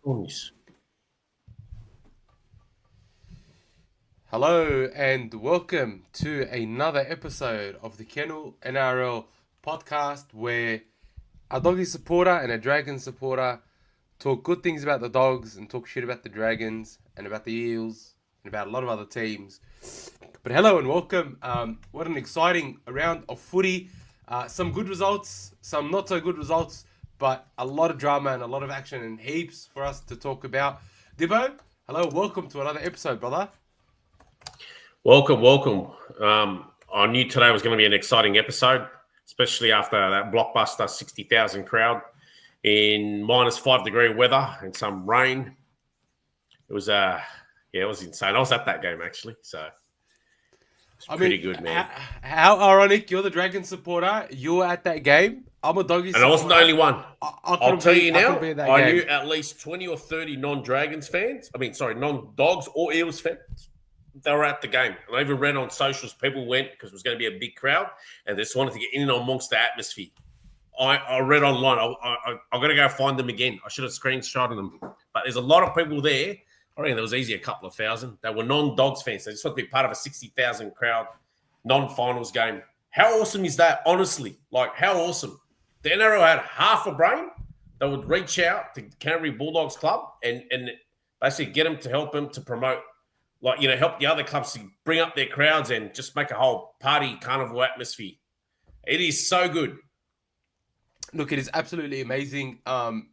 Hello and welcome to another episode of the Kennel NRL podcast where a Doggy supporter and a Dragon supporter talk good things about the Dogs and talk shit about the Dragons and about the Eels and about a lot of other teams. But hello and welcome. What an exciting round of footy. Some good results, some not so good results, but a lot of drama and a lot of action and heaps for us to talk about. Dibbo, hello, welcome to another episode, brother. Welcome. I knew today was going to be an exciting episode, especially after that blockbuster 60,000 crowd in minus 5 degree weather and some rain. It was it was insane. I was at that game actually, so it's pretty good, man. How ironic! You're the Dragon supporter. You were at that game. I'm a Doggy supporter. And I wasn't the only one. I'll tell you now. I knew at least 20 or 30 non-Dragons fans. Non-Dogs or Eels fans. They were at the game. And I even read on socials, people went because it was going to be a big crowd and they just wanted to get in amongst the atmosphere. I read online. I'm going to go find them again. I should have screenshotted them. But there's a lot of people there. I reckon there was easy a couple of thousand. They were non-Dogs fans. They just want to be part of a 60,000 crowd non-finals game. How awesome is that, honestly? Like, how awesome. The NRL had half a brain. They would reach out to Canterbury Bulldogs Club and basically get them to help them to promote, help the other clubs to bring up their crowds and just make a whole party carnival atmosphere. It is so good. Look, it is absolutely amazing. And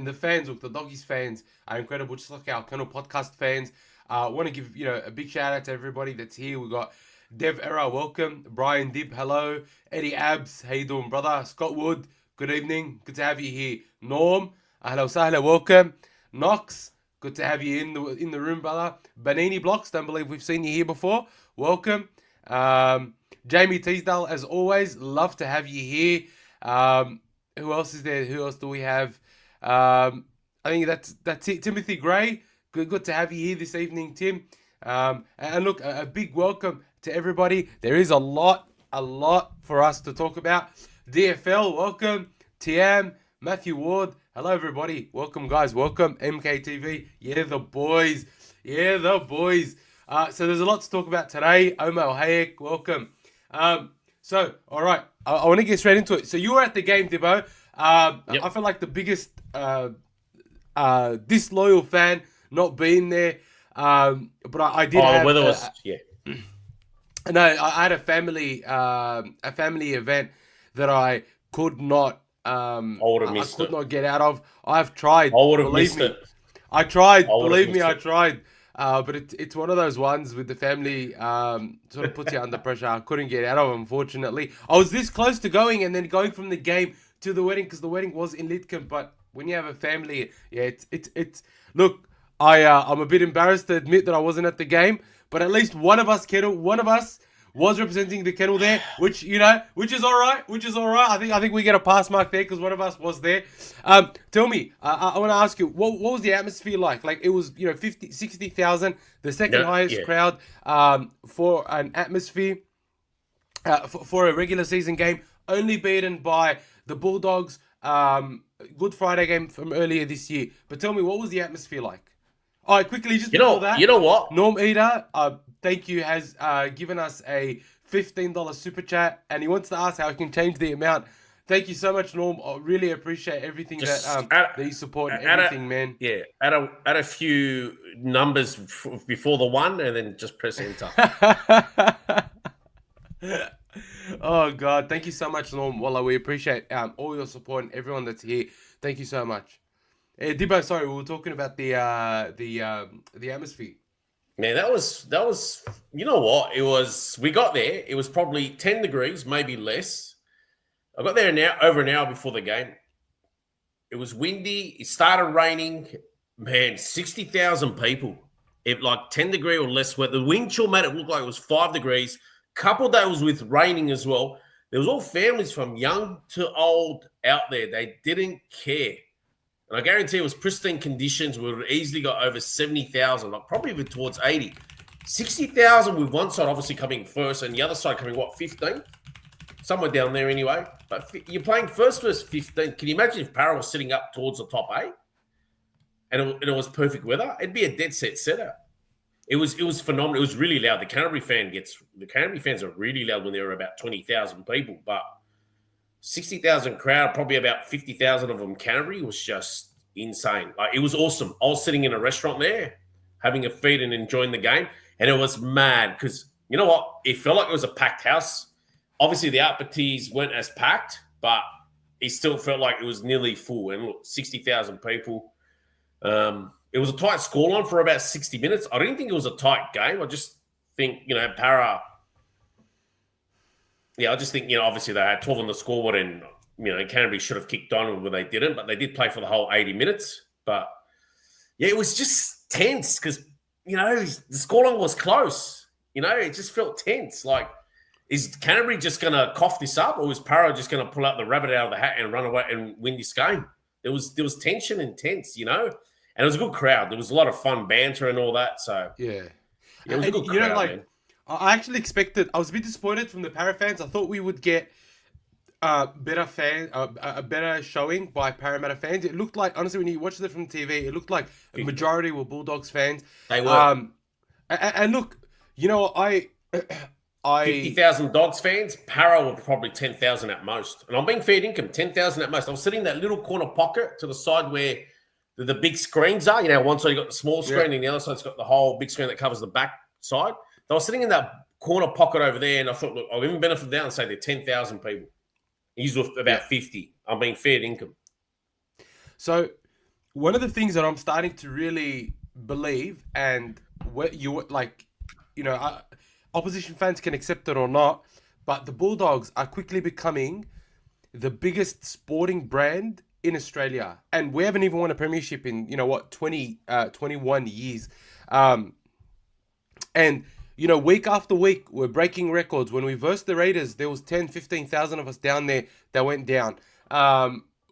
the fans, look, the Doggies fans are incredible, just like our Kennel podcast fans. I want to give a big shout out to everybody that's here. We got Dev Era, welcome. Brian Dib, hello. Eddie Abs, how you doing, brother? Scott Wood, good evening. Good to have you here. Norm, hello, sahla, welcome. Knox, good to have you in the room, brother. Banini Blocks, don't believe we've seen you here before. Welcome. Jamie Teasdale, as always, love to have you here. Who else is there? Who else do we have? I think that's it. Timothy Gray, good to have you here this evening, Tim. And look, a big welcome to everybody. There is a lot for us to talk about. DFL, welcome. TM, Matthew Ward, hello everybody. Welcome guys, welcome. MKTV, the boys. So there's a lot to talk about today. Omar Hayek, welcome. So, all right, I want to get straight into it. So you were at the game, Dibbo. Yep. I feel like the biggest disloyal fan not being there. But I did have... weather was... No, I had a family event that I could not... I would have missed it. I could not get out of. I've tried. I would have missed it. I tried. Believe me, I tried. But it's one of those ones with the family sort of puts you under pressure. I couldn't get out of, unfortunately. I was this close to going and then going from the game to the wedding because the wedding was in Lidcombe. But when you have a family, it's look, I'm a bit embarrassed to admit that I wasn't at the game, but at least one of us was representing the Kennel there, which is all right. I think we get a pass mark there because one of us was there. Tell me, I want to ask you, what was the atmosphere like? Like it was, 60,000, the second highest crowd for an atmosphere for a regular season game, only beaten by the Bulldogs. Good Friday game from earlier this year. But tell me, what was the atmosphere like? All right, quickly, just before that. You know what? Norm Eater, thank you, has given us a $15 super chat, and he wants to ask how he can change the amount. Thank you so much, Norm. I really appreciate everything that you support and everything, man. Yeah, add a few numbers before the one, and then just press enter. Oh, God. Thank you so much, Norm. Wallah, we appreciate all your support and everyone that's here. Thank you so much. Dibbo, sorry, we were talking about the atmosphere. Man, that was you know what? We got there, it was probably 10 degrees, maybe less. I got there over an hour before the game. It was windy, it started raining. Man, 60,000 people. It like 10 degree or less weather. The wind chill made it look like it was 5 degrees. Couple days with raining as well. There was all families from young to old out there. They didn't care. And I guarantee it was pristine conditions. We would have easily got over 70,000, like probably even towards 80. 60,000 with one side obviously coming first and the other side coming, 15th? Somewhere down there anyway. But you're playing first versus 15th. Can you imagine if Parra was sitting up towards the top 8? and it was perfect weather, it'd be a dead set setup. It was phenomenal. It was really loud. The Canterbury fans are really loud when there were about 20,000 people, but 60,000 crowd, probably about 50,000 of them Canterbury, was just insane. Like, it was awesome. I was sitting in a restaurant there, having a feed and enjoying the game, and it was mad because, you know what? It felt like it was a packed house. Obviously, the Outbatees weren't as packed, but it still felt like it was nearly full. And look, 60,000 people. It was a tight scoreline for about 60 minutes. I didn't think it was a tight game. I just think, Para. Yeah, I just think, obviously they had 12 on the scoreboard and, Canterbury should have kicked on when they didn't, but they did play for the whole 80 minutes. But, yeah, it was just tense because, the scoreline was close. It just felt tense. Like, is Canterbury just going to cough this up, or is Para just going to pull out the rabbit out of the hat and run away and win this game? There was tension and tense, and it was a good crowd. There was a lot of fun banter and all that. So yeah, it was a good crowd. Man. I actually expected. I was a bit disappointed from the Para fans. I thought we would get a better showing by Parramatta fans. It looked like, honestly, when you watched it from TV, it looked like a majority were Bulldogs fans. They were. And look, I 50,000 Dogs fans. Para were probably 10,000 at most. And I'm being fair dinkum, 10,000 at most. I was sitting in that little corner pocket to the side where the big screens are. One side you got the small screen, and the other side's got the whole big screen that covers the back side. So I was sitting in that corner pocket over there, and I thought, look, I'll even benefit down and say there are 10,000 people. He's with about 50. I'm being fair dinkum. So one of the things that I'm starting to really believe, and what opposition fans can accept it or not, but the Bulldogs are quickly becoming the biggest sporting brand in Australia. And we haven't even won a premiership in, 21 years. And, week after week, we're breaking records. When we versed the Raiders, there was 10, 15,000 of us down there that went down.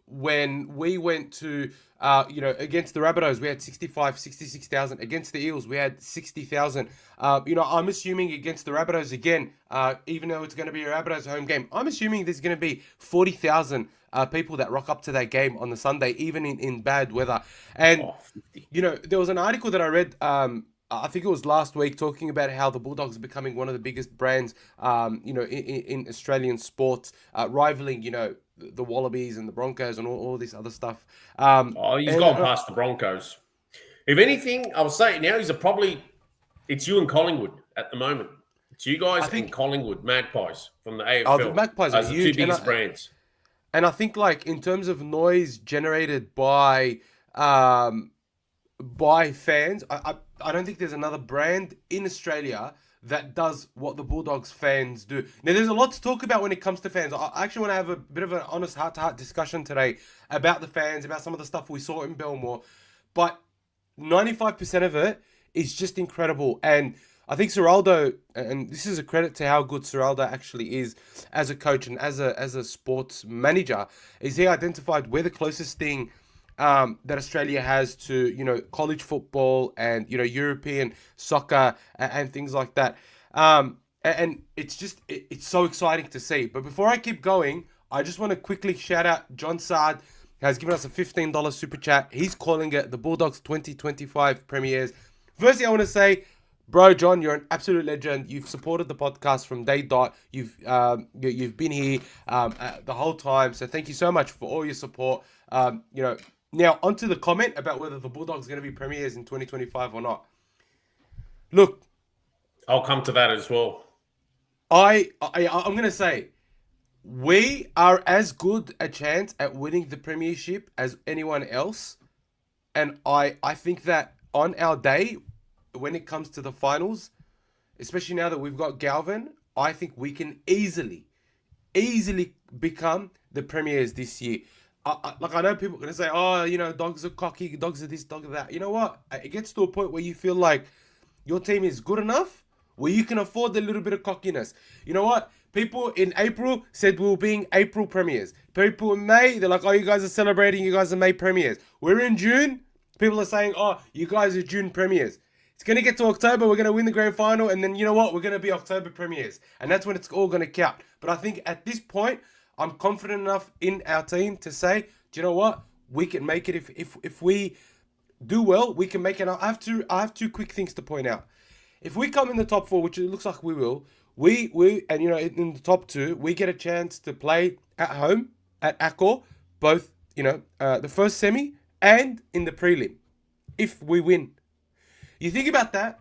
When we went to, against the Rabbitohs, we had 66,000. Against the Eels, we had 60,000. I'm assuming against the Rabbitohs again, even though it's going to be a Rabbitohs home game, I'm assuming there's going to be 40,000 people that rock up to that game on the Sunday, even in bad weather. And, there was an article that I read, I think it was last week, talking about how the Bulldogs are becoming one of the biggest brands, in Australian sports, rivaling, the Wallabies and the Broncos and all this other stuff. He's gone past the Broncos. If anything, I'll say it now, it's you and Collingwood at the moment. It's you guys and Collingwood, Magpies from the AFL. The Magpies are huge. The two biggest brands. And I think, in terms of noise generated by fans, I don't think there's another brand in Australia that does what the Bulldogs fans do. Now, there's a lot to talk about when it comes to fans. I actually want to have a bit of an honest heart-to-heart discussion today about the fans, about some of the stuff we saw in Belmore. But 95% of it is just incredible. And I think Ciraldo, and this is a credit to how good Ciraldo actually is as a coach and as a sports manager, is he identified where the closest thing that Australia has to, college football and, European soccer and things like that. And it's so exciting to see. But before I keep going, I just want to quickly shout out John Sard, who has given us a $15 super chat. He's calling it the Bulldogs 2025 premieres. Firstly, I want to say, bro, John, you're an absolute legend. You've supported the podcast from day dot. You've been here the whole time. So thank you so much for all your support. Now, onto the comment about whether the Bulldogs are going to be premiers in 2025 or not. Look, I'll come to that as well. I'm going to say, we are as good a chance at winning the premiership as anyone else. And I think that on our day, when it comes to the finals, especially now that we've got Galvin, I think we can easily become the premiers this year. I know people are going to say, dogs are cocky, dogs are this, dogs are that. You know what? It gets to a point where you feel like your team is good enough where you can afford a little bit of cockiness. You know what? People in April said we were being April premiers. People in May, they're like, you guys are celebrating, you guys are May premiers. We're in June, people are saying, you guys are June premiers. It's going to get to October, we're going to win the grand final, and then you know what? We're going to be October premiers. And that's when it's all going to count. But I think at this point, I'm confident enough in our team to say, do you know what? We can make it if we do well, we can make it. I have two quick things to point out. If we come in the top 4, which it looks like we will, we and in the top 2, we get a chance to play at home at Accor, both the first semi and in the prelim, if we win. You think about that.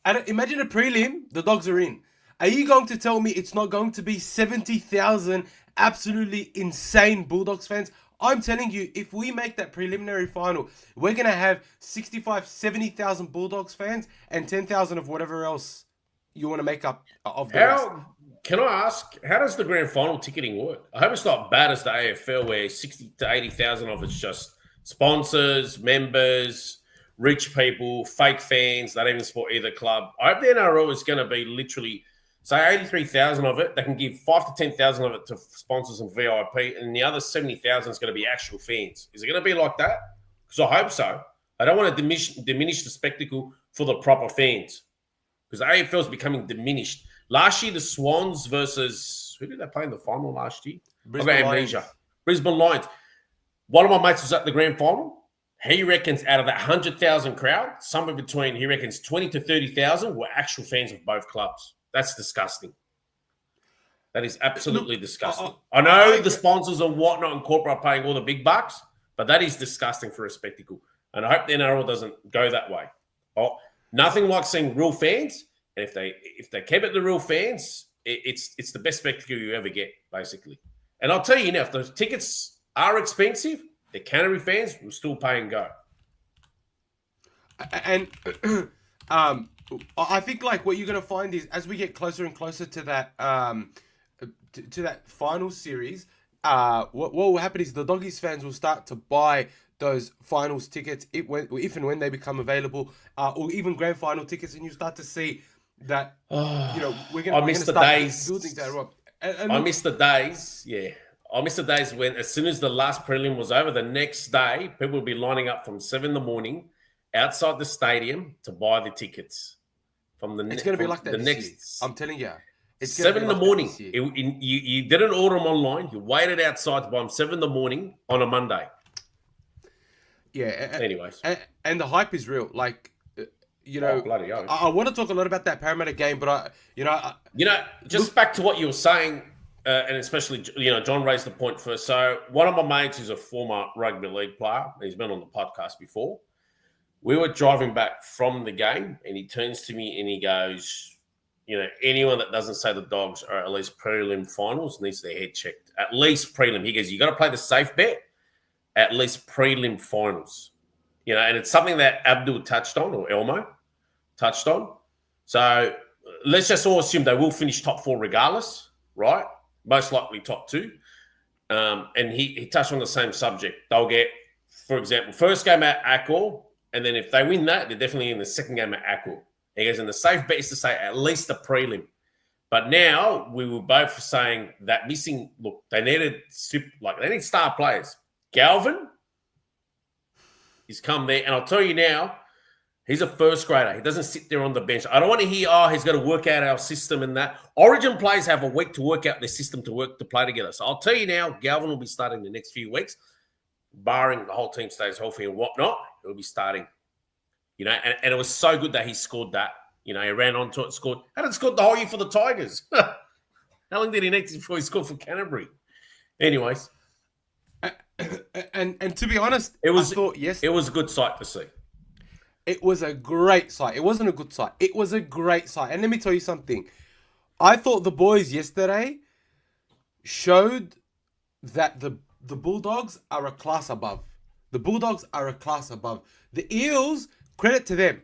And imagine a prelim, the Dogs are in. Are you going to tell me it's not going to be 70,000 absolutely insane Bulldogs fans? I'm telling you, if we make that preliminary final, we're going to have 65, 70,000 Bulldogs fans and 10,000 of whatever else you want to make up of the rest. Can I ask, how does the grand final ticketing work? I hope it's not bad as the AFL where 60 to 80,000 of it's just sponsors, members, rich people, fake fans, they don't even support either club. I hope the NRL is going to be literally, say 83,000 of it, they can give 5 to 10,000 of it to sponsors and VIP, and the other 70,000 is going to be actual fans. Is it going to be like that? Because I hope so. I don't want to diminish the spectacle for the proper fans because the AFL is becoming diminished. Last year, the Swans versus, who did they play in the final last year? Brisbane Lions. Brisbane Lions. One of my mates was at the grand final. He reckons out of that 100,000 crowd, somewhere between, he reckons 20 to 30,000 were actual fans of both clubs. That's disgusting. That is absolutely disgusting. I know the sponsors and whatnot and corporate are paying all the big bucks, but that is disgusting for a spectacle. And I hope the NRL doesn't go that way. Nothing like seeing real fans. And if they keep it the real fans, it's the best spectacle you ever get, basically. And I'll tell you now, if those tickets are expensive, the Canterbury fans will still pay and go. And I think like what you're going to find is as we get closer and closer to that to that final series, what will happen is the Doggies fans will start to buy those finals tickets if and when they become available, or even grand final tickets, and you start to see that we're going to start building that up. I miss the days, yeah. I miss the days when, as soon as the last prelim was over, the next day, people would be lining up from 7 a.m. outside the stadium to buy the tickets. It's going to be like that this year. I'm telling you. It's 7 a.m. You didn't order them online. You waited outside to buy them 7 a.m. on a Monday. Yeah. Anyways. And the hype is real. Like, bloody hell. I want to talk a lot about that Parramatta game, but back to what you were saying, and especially, John raised the point first. So one of my mates is a former rugby league player. He's been on the podcast before. We were driving back from the game, and he turns to me and he goes, anyone that doesn't say the Dogs are at least prelim finals needs their head checked. At least prelim. He goes, you got to play the safe bet, at least prelim finals. And it's something that Abdul touched on, or Elmo touched on. So let's just all assume they will finish top 4 regardless, right? Most likely top 2. And he touched on the same subject. They'll get, for example, first game at Accor, and then if they win that, they're definitely in the second game at Accor. He goes, and the safe bet is to say at least a prelim. But now we were both saying that missing, look, they need star players. Galvin, he's come there, and I'll tell you now, he's a first grader. He doesn't sit there on the bench. I don't want to hear, he's got to work out our system and that. Origin players have a week to work out their system to play together. So I'll tell you now, Galvin will be starting the next few weeks, barring the whole team stays healthy and whatnot. He'll be starting. And it was so good that he scored that. He ran onto it, scored. Hadn't scored the whole year for the Tigers. How long did he need before he scored for Canterbury? Anyways. And to be honest, it was a good sight to see. It was a great sight. It wasn't a good sight. It was a great sight. And let me tell you something. I thought the boys yesterday showed that the Bulldogs are a class above. The Bulldogs are a class above. The Eels, credit to them.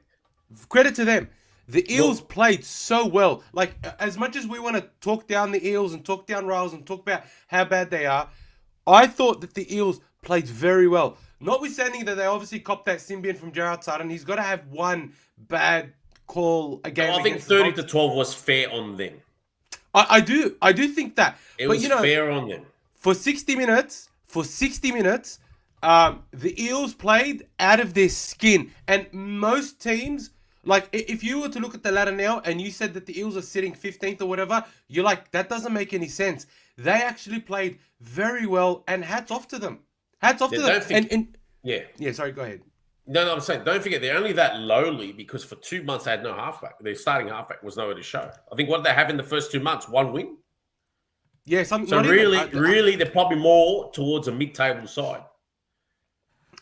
The Eels played so well. Like, as much as we want to talk down the Eels and talk down Rails and talk about how bad they are, I thought that the Eels played very well. Notwithstanding that they obviously copped that Symbian from Gerard Sutton. He's got to have one bad call again. I think 30 to 12 was fair on them. I do think that. It was fair on them. For 60 minutes, the Eels played out of their skin. And most teams, like, if you were to look at the ladder now and you said that the Eels are sitting 15th or whatever, you're like, that doesn't make any sense. They actually played very well, and hats off to them. Yeah. Yeah, sorry, go ahead. No, I'm saying don't forget they're only that lowly because for 2 months they had no halfback. Their starting halfback was nowhere to show. I think what did they have in the first 2 months? 1 win. Yeah, so really, they're probably more towards a mid-table side.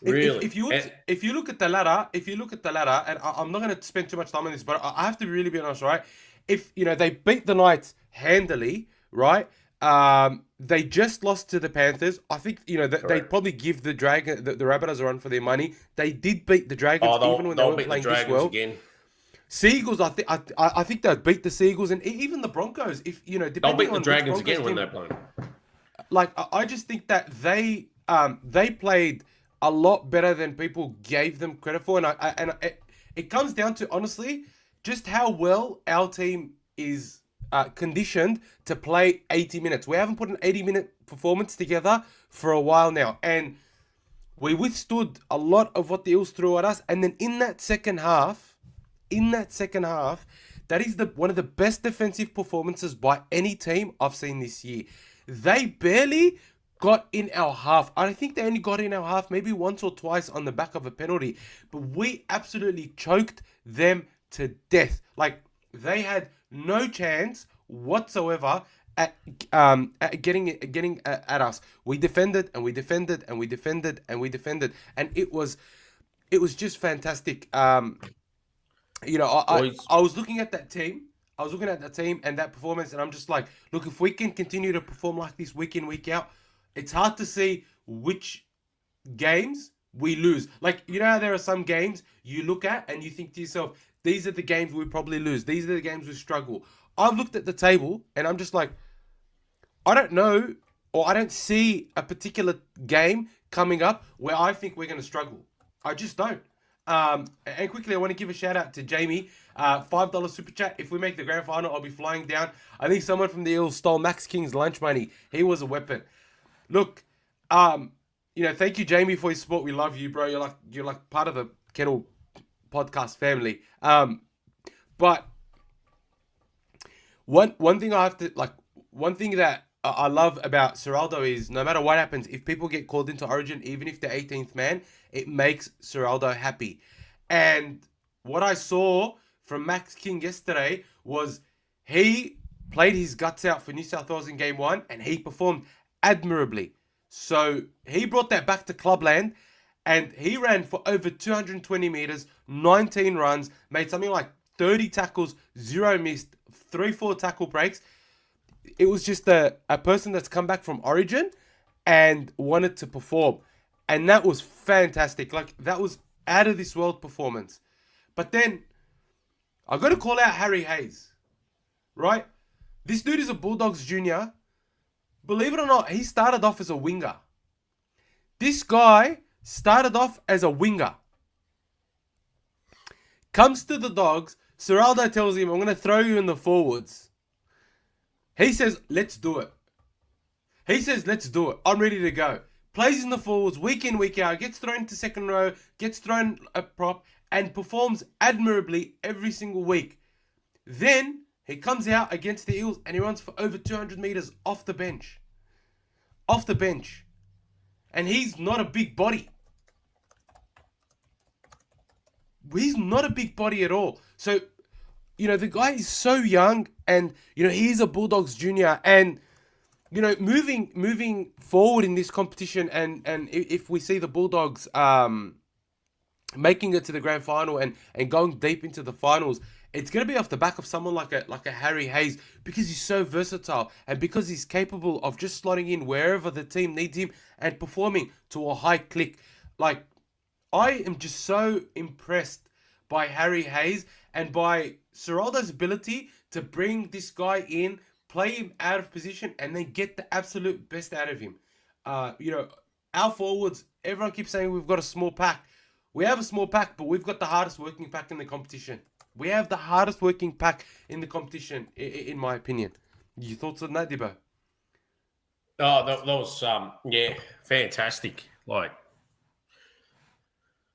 Really, if you look at the ladder, and I'm not going to spend too much time on this, but I have to really be honest, right? If they beat the Knights handily, right? They just lost to the Panthers. I think they probably give the Rabbitohs a run for their money. They did beat the Dragons even when they weren't playing this well. Again. Seagulls, I think they'd beat the Seagulls and even the Broncos. If they'll beat the Dragons again when they're playing. Like I just think that they played a lot better than people gave them credit for, and it comes down to honestly just how well our team is conditioned to play 80 minutes. We haven't put an 80-minute performance together for a while now, and we withstood a lot of what the Eels threw at us. And then in that second half, that is one of the best defensive performances by any team I've seen this year. They barely got in our half. I think they only got in our half maybe once or twice on the back of a penalty, but we absolutely choked them to death. Like they had no chance whatsoever at getting at us. We defended and we defended and we defended and we defended, and it was just fantastic. I was looking at that team. And that performance, and I'm just like, look, if we can continue to perform like this week in, week out, it's hard to see which games we lose. Like, how there are some games you look at and you think to yourself, these are the games we probably lose. These are the games we struggle. I've looked at the table and I'm just like, I don't know, or I don't see a particular game coming up where I think we're going to struggle. I just don't. And quickly, I want to give a shout out to Jamie. $5 super chat. If we make the grand final, I'll be flying down. I think someone from the Eels stole Max King's lunch money. He was a weapon. Look, thank you, Jamie, for your support. We love you, bro. You're like part of the Kennel podcast family. But one thing that I love about Ciraldo is no matter what happens, if people get called into Origin, even if they're 18th man, it makes Ciraldo happy. And what I saw from Max King yesterday was he played his guts out for New South Wales in game 1 and he performed admirably. So he brought that back to Clubland and he ran for over 220 meters, 19 runs, made something like 30 tackles, 0 missed, 3-4 tackle breaks. It was just a person that's come back from Origin and wanted to perform. And that was fantastic. Like, that was out of this world performance. But then, I got to call out Harry Hayes. Right? This dude is a Bulldogs junior. Believe it or not, he started off as a winger. This guy started off as a winger. Comes to the Dogs. Ciraldo tells him, I'm going to throw you in the forwards. He says, let's do it. I'm ready to go. Plays in the forwards week in, week out. Gets thrown to second row. Gets thrown a prop. And performs admirably every single week. Then he comes out against the Eels and he runs for over 200 meters off the bench. And he's not a big body. He's not a big body at all. So, the guy is so young and, he's a Bulldogs junior. And, moving forward in this competition and if we see the Bulldogs making it to the grand final and going deep into the finals, it's going to be off the back of someone like a Harry Hayes, because he's so versatile and because he's capable of just slotting in wherever the team needs him and performing to a high click. Like, I am just so impressed by Harry Hayes and by Ciraldo's ability to bring this guy in, play him out of position, and then get the absolute best out of him. Our forwards, everyone keeps saying we've got a small pack. We have a small pack, but we've got the hardest working pack in the competition. We have the hardest working pack in the competition, in my opinion. Your thoughts on that, Dibbo? Oh, that was, fantastic. Like,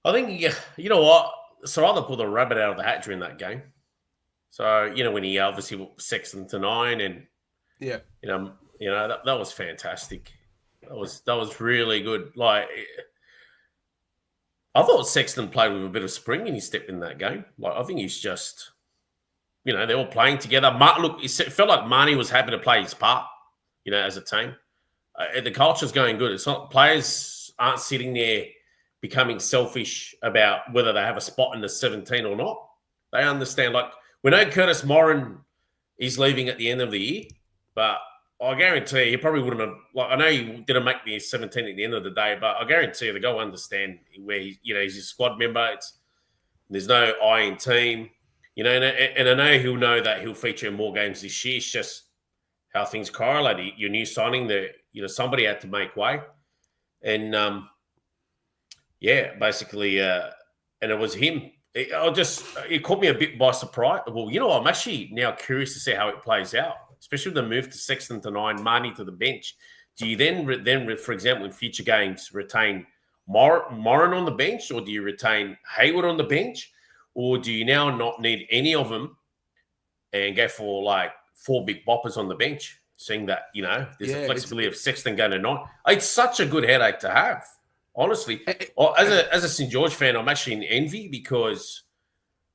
I think, you know what? Ciraldo pulled a rabbit out of the hat during that game. So, when he obviously was 6 to 9 and, that was fantastic. That was really good. Like, I thought Sexton played with a bit of spring in his step in that game. Like, I think he's just, they're all playing together. Look, it felt like Marnie was happy to play his part, as a team. The culture's going good. It's not, players aren't sitting there becoming selfish about whether they have a spot in the 17 or not. They understand, like, we know Curtis Morin is leaving at the end of the year, but I guarantee he probably wouldn't have. Like, I know he didn't make the 17 at the end of the day, but I guarantee you the guy will understand where he's a squad member. There's no I in team, and I know he'll know that he'll feature in more games this year. It's just how things correlate. Your new signing, that somebody had to make way, and basically, and it was him. It caught me a bit by surprise. Well, I'm actually now curious to see how it plays out, especially with the move to Sexton to 9, Marnie to the bench. Do you then, for example, in future games, retain Morin on the bench, or do you retain Hayward on the bench, or do you now not need any of them and go for like 4 big boppers on the bench, seeing that, there's the flexibility of Sexton going to 9? It's such a good headache to have. Honestly, as a St. George fan, I'm actually in envy because,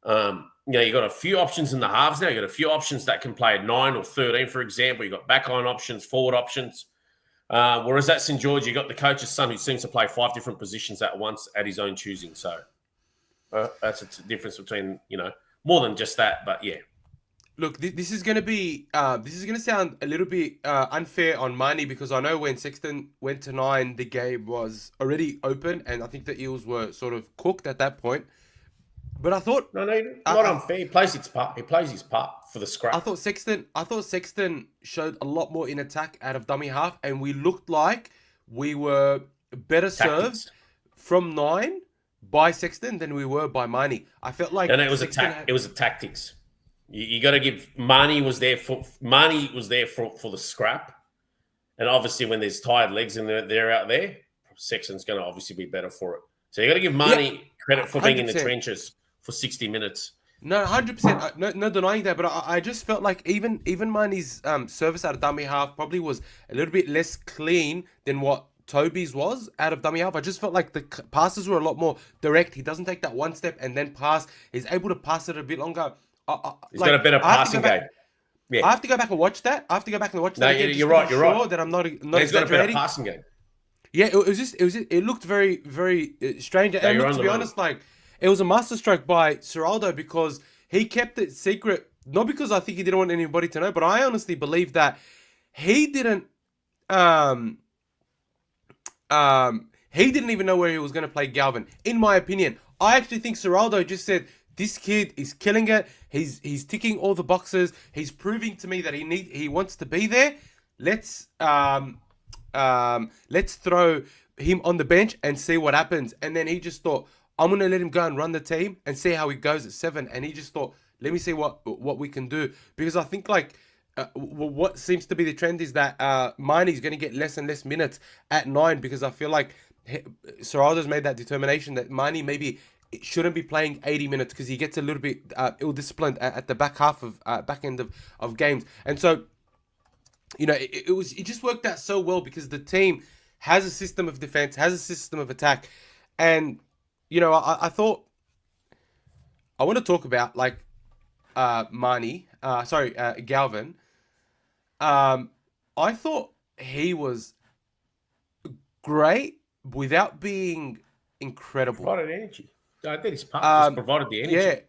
you got a few options in the halves now. You got a few options that can play at 9 or 13, for example. You got backline options, forward options. Whereas at St. George, you got the coach's son who seems to play 5 different positions at once at his own choosing. So that's a difference between, more than just that. But yeah. Look, this is going to sound a little bit unfair on Marnie, because I know when Sexton went to 9, the game was already open, and I think the Eels were sort of cooked at that point. But I thought not unfair. He plays his part. He plays his part for the scrap. I thought Sexton showed a lot more in attack out of dummy half, and we looked like we were better served from 9 by Sexton than we were by Marnie. I felt like it was it was a tactics. You got to give Marnie was there for the scrap, and obviously when there's tired legs and they're out there, Sexton's going to obviously be better for it. So you got to give Marnie credit for being 100%. In the trenches for 60 minutes. No, 100%. No denying that, but I just felt like even Marnie's service out of dummy half probably was a little bit less clean than what Toby's was out of dummy half. I just felt like the passes were a lot more direct. He doesn't take that one step and then pass. He's able to pass it a bit longer. He's got a better passing game. Yeah. I have to go back and watch that. No, you're right. You're right. That I'm not he's got a better passing game. Yeah, it looked very, very strange. And to be honest, like, it was a masterstroke by Ciraldo, because he kept it secret. Not because I think he didn't want anybody to know, but I honestly believe that he didn't even know where he was going to play Galvin. In my opinion, I actually think Ciraldo just said, this kid is killing it. He's ticking all the boxes. He's proving to me that he wants to be there. Let's throw him on the bench and see what happens. And then he just thought, I'm gonna let him go and run the team and see how he goes at 7. And he just thought, let me see what we can do, because I think like what seems to be the trend is that Marnie's going to get less and less minutes at 9, because I feel like Ciraldo's made that determination that Marnie maybe shouldn't be playing 80 minutes because he gets a little bit ill-disciplined at the back end of games. And so, it just worked out so well because the team has a system of defense, has a system of attack. And, I thought I want to talk about like Galvin. I thought he was great without being incredible. Provided energy. I think his part just provided the energy.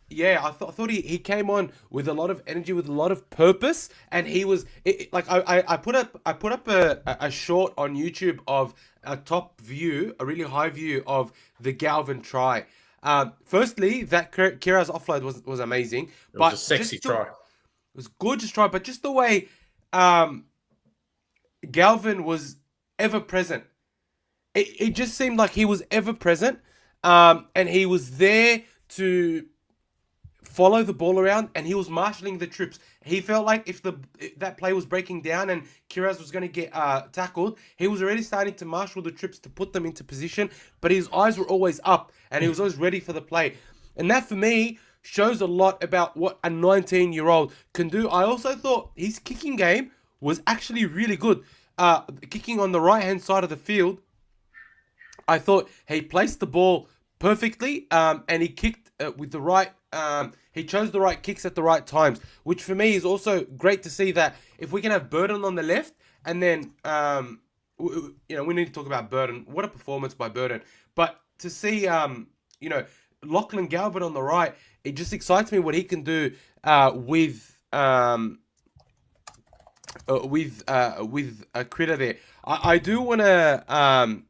Yeah. I thought he came on with a lot of energy, with a lot of purpose, and he was I put up a short on YouTube of a top view, a really high view of the Galvin try. Firstly, that Kira's offload was amazing. It was a sexy try. It was a gorgeous try, but just the way Galvin was ever present. It just seemed like he was ever present, and he was there to follow the ball around, and he was marshalling the troops. He felt like if that play was breaking down and Kiraz was going to get tackled, he was already starting to marshal the troops to put them into position, but his eyes were always up, and he was always ready for the play. And that, for me, shows a lot about what a 19-year-old can do. I also thought his kicking game was actually really good. Kicking on the right-hand side of the field, I thought he placed the ball perfectly, and he kicked with the right. He chose the right kicks at the right times, which for me is also great to see. That if we can have Burton on the left, and then we need to talk about Burton. What a performance by Burton! But to see Lachlan Galvin on the right, it just excites me what he can do with Critter there. I do want to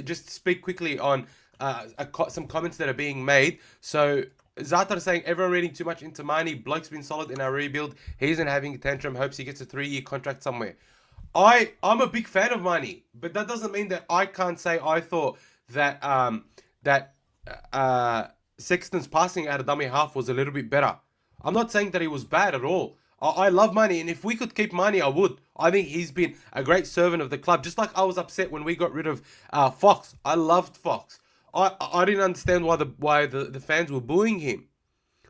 just speak quickly on some comments that are being made. So Zata is saying, everyone reading too much into Marnie. Bloke's been solid in our rebuild. He isn't having a tantrum. Hopes he gets a 3-year contract somewhere. I'm a big fan of Marnie, but that doesn't mean that I can't say I thought that Sexton's passing out of dummy half was a little bit better. I'm not saying that he was bad at all. I love Marnie, and if we could keep Marnie, I would. I think he's been a great servant of the club. Just like I was upset when we got rid of Fox. I loved Fox. I didn't understand why the fans were booing him.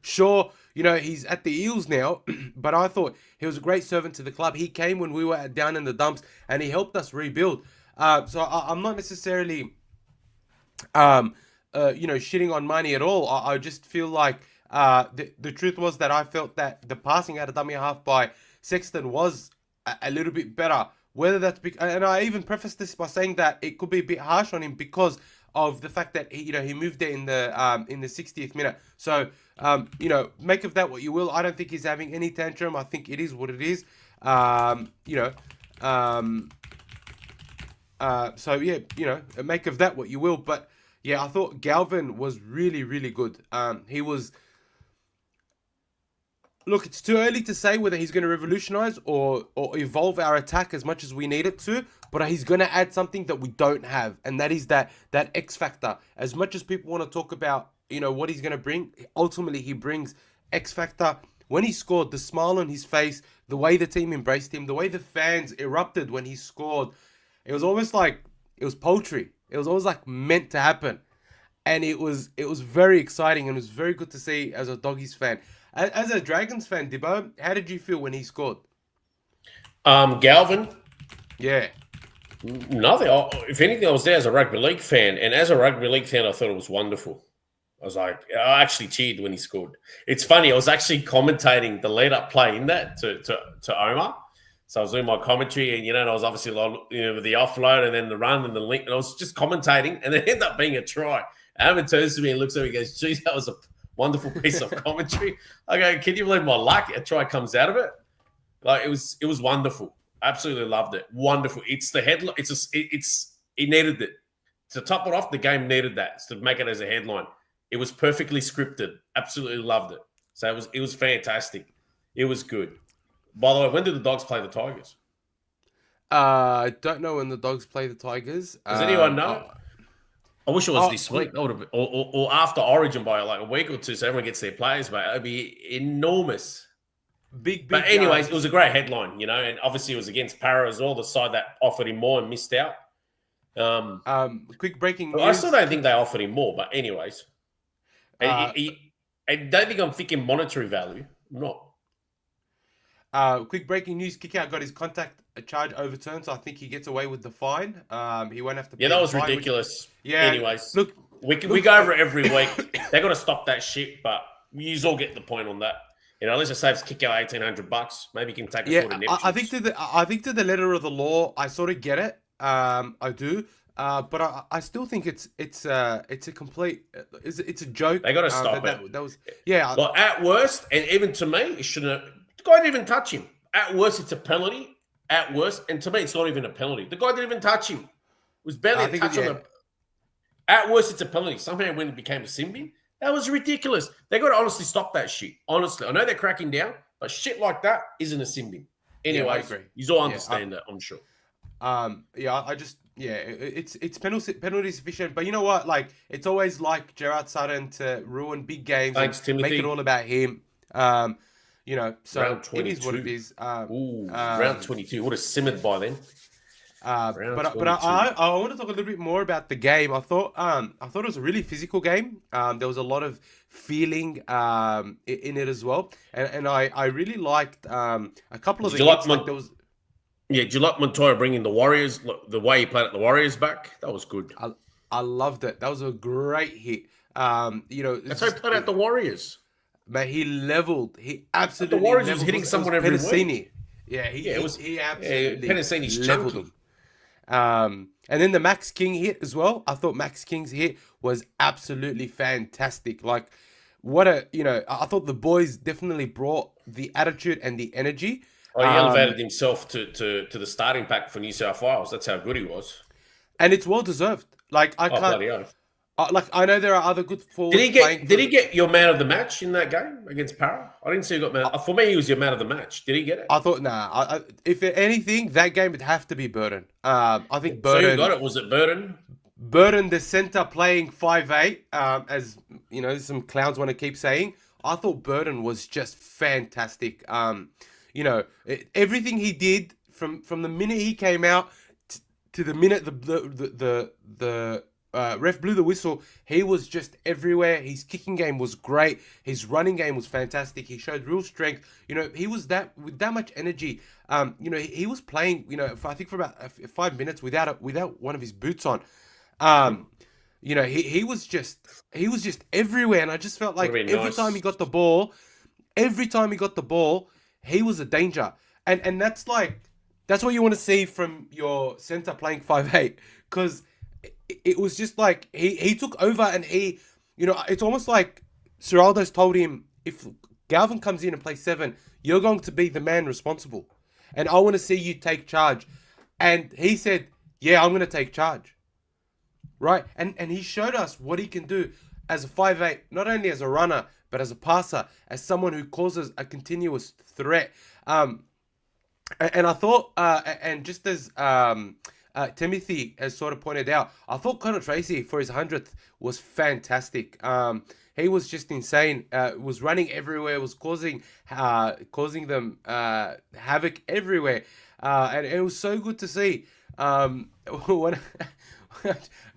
Sure, he's at the Eels now, but I thought he was a great servant to the club. He came when we were down in the dumps, and he helped us rebuild. So I'm not necessarily, shitting on Marnie at all. I just feel like the truth was that I felt that the passing out of dummy half by Sexton was a little bit better. Whether that's and I even prefaced this by saying that it could be a bit harsh on him because of the fact that he moved there in the 60th minute. So make of that what you will. I don't think he's having any tantrum. I think it is what it is. Make of that what you will. But yeah, I thought Galvin was really, really good. He was. Look, it's too early to say whether he's going to revolutionize or evolve our attack as much as we need it to, but he's going to add something that we don't have, and that is that X factor. As much as people want to talk about, what he's going to bring, ultimately he brings X factor. When he scored, the smile on his face, the way the team embraced him, the way the fans erupted when he scored, it was almost like it was poetry. It was always like meant to happen, and it was very exciting, and it was very good to see as a Doggies fan. As a Dragons fan, Dibbo, how did you feel when he scored? Galvin? Yeah. Nothing. If anything, I was there as a rugby league fan, and as a rugby league fan, I thought it was wonderful. I actually cheered when he scored. It's funny, I was actually commentating the lead-up play in that to Omar. So I was doing my commentary, and I was obviously with the offload and then the run and the link, and I was just commentating, and it ended up being a try. Aaron turns to me and looks at me and goes, geez, that was a wonderful piece of commentary. I go, can you believe my luck? A try comes out of it. Like it was wonderful. Absolutely loved it. Wonderful. It's the headline. It needed it. To top it off, the game needed that to make it as a headline. It was perfectly scripted. Absolutely loved it. So it was fantastic. It was good. By the way, when did the Dogs play the Tigers? I don't know when the Dogs play the Tigers. Does anyone know? I wish it was this week. That would have been, or after Origin by like a week or two, so everyone gets their players back. It'd be enormous. Big. But anyways, it was a great headline, and obviously it was against Para as well, the side that offered him more and missed out. Quick breaking news. I still don't think they offered him more, but anyways. I don't think I'm thinking monetary value. I'm not. Quick breaking news. Kickout got his contact charge overturned, so I think he gets away with the fine. He won't have to pay that was ridiculous. Anyways, look, we go over it every week. They got to stop that shit, but you all get the point on that. Let's just say it's Kickout $1,800. Maybe you can take a sort of I think to the letter of the law, I sort of get it. I do. But I still think it's a complete it's a joke. They got to stop it. That was Well, at worst, and even to me, it shouldn't. The guy didn't even touch him. At worst, it's a penalty. At worst, and to me, it's not even a penalty. The guy didn't even touch him. It was barely a touch on him. At worst, it's a penalty. Somehow, when it became a sin bin, that was ridiculous. They got to honestly stop that shit. Honestly, I know they're cracking down, but shit like that isn't a sin bin. Anyway, you all understand that, I'm sure. It's penalty sufficient, but you know what? Like it's always like Gerard Sutton to ruin big games. Thanks, Timothy. Make it all about him. So it is what it is. Round 22 would have simmered by then. But I want to talk a little bit more about the game. I thought it was a really physical game. There was a lot of feeling in it as well, and I really liked a couple of the hits. Did you like Montoya bringing the Warriors, the way he played at the Warriors back? That was good. I loved it. That was a great hit. That's how he played out the Warriors. Man, he leveled. He absolutely the Warriors leveled. was hitting someone every week. Yeah, he absolutely Penasini's leveled chunky. him. And then the Max King hit as well. I thought Max King's hit was absolutely fantastic. Like, I thought the boys definitely brought the attitude and the energy. Oh, he elevated himself to the starting pack for New South Wales. That's how good he was. And it's well deserved. Like, I know there are other good forwards. Did he get your man of the match in that game against Para? I didn't see he got man. For me, he was your man of the match. Did he get it? I thought if anything, that game would have to be Burton. I think Burton. So who got it? Was it Burton? Burton, the centre, playing 5'8", as you know, some clowns want to keep saying. I thought Burton was just fantastic. Everything he did from the minute he came out to the minute the ref blew the whistle, he was just everywhere. His kicking game was great. His running game was fantastic. He showed real strength. He was with that much energy. He was playing. I think for about 5 minutes without one of his boots on. He was just everywhere, and I just felt like every time he got the ball, he was a danger, and that's what you want to see from your center playing 5'8", because it was just like he took over, and it's almost like Ciraldo's told him, if Galvin comes in and plays 7, you're going to be the man responsible, and I want to see you take charge, and he said, yeah, I'm going to take charge. Right, and he showed us what he can do as a 5'8", not only as a runner, but as a passer, as someone who causes a continuous threat. And I thought, and just as Timothy has sort of pointed out, I thought Connor Tracey for his 100th was fantastic. He was just insane. Was running everywhere, was causing them havoc everywhere, and it was so good to see. When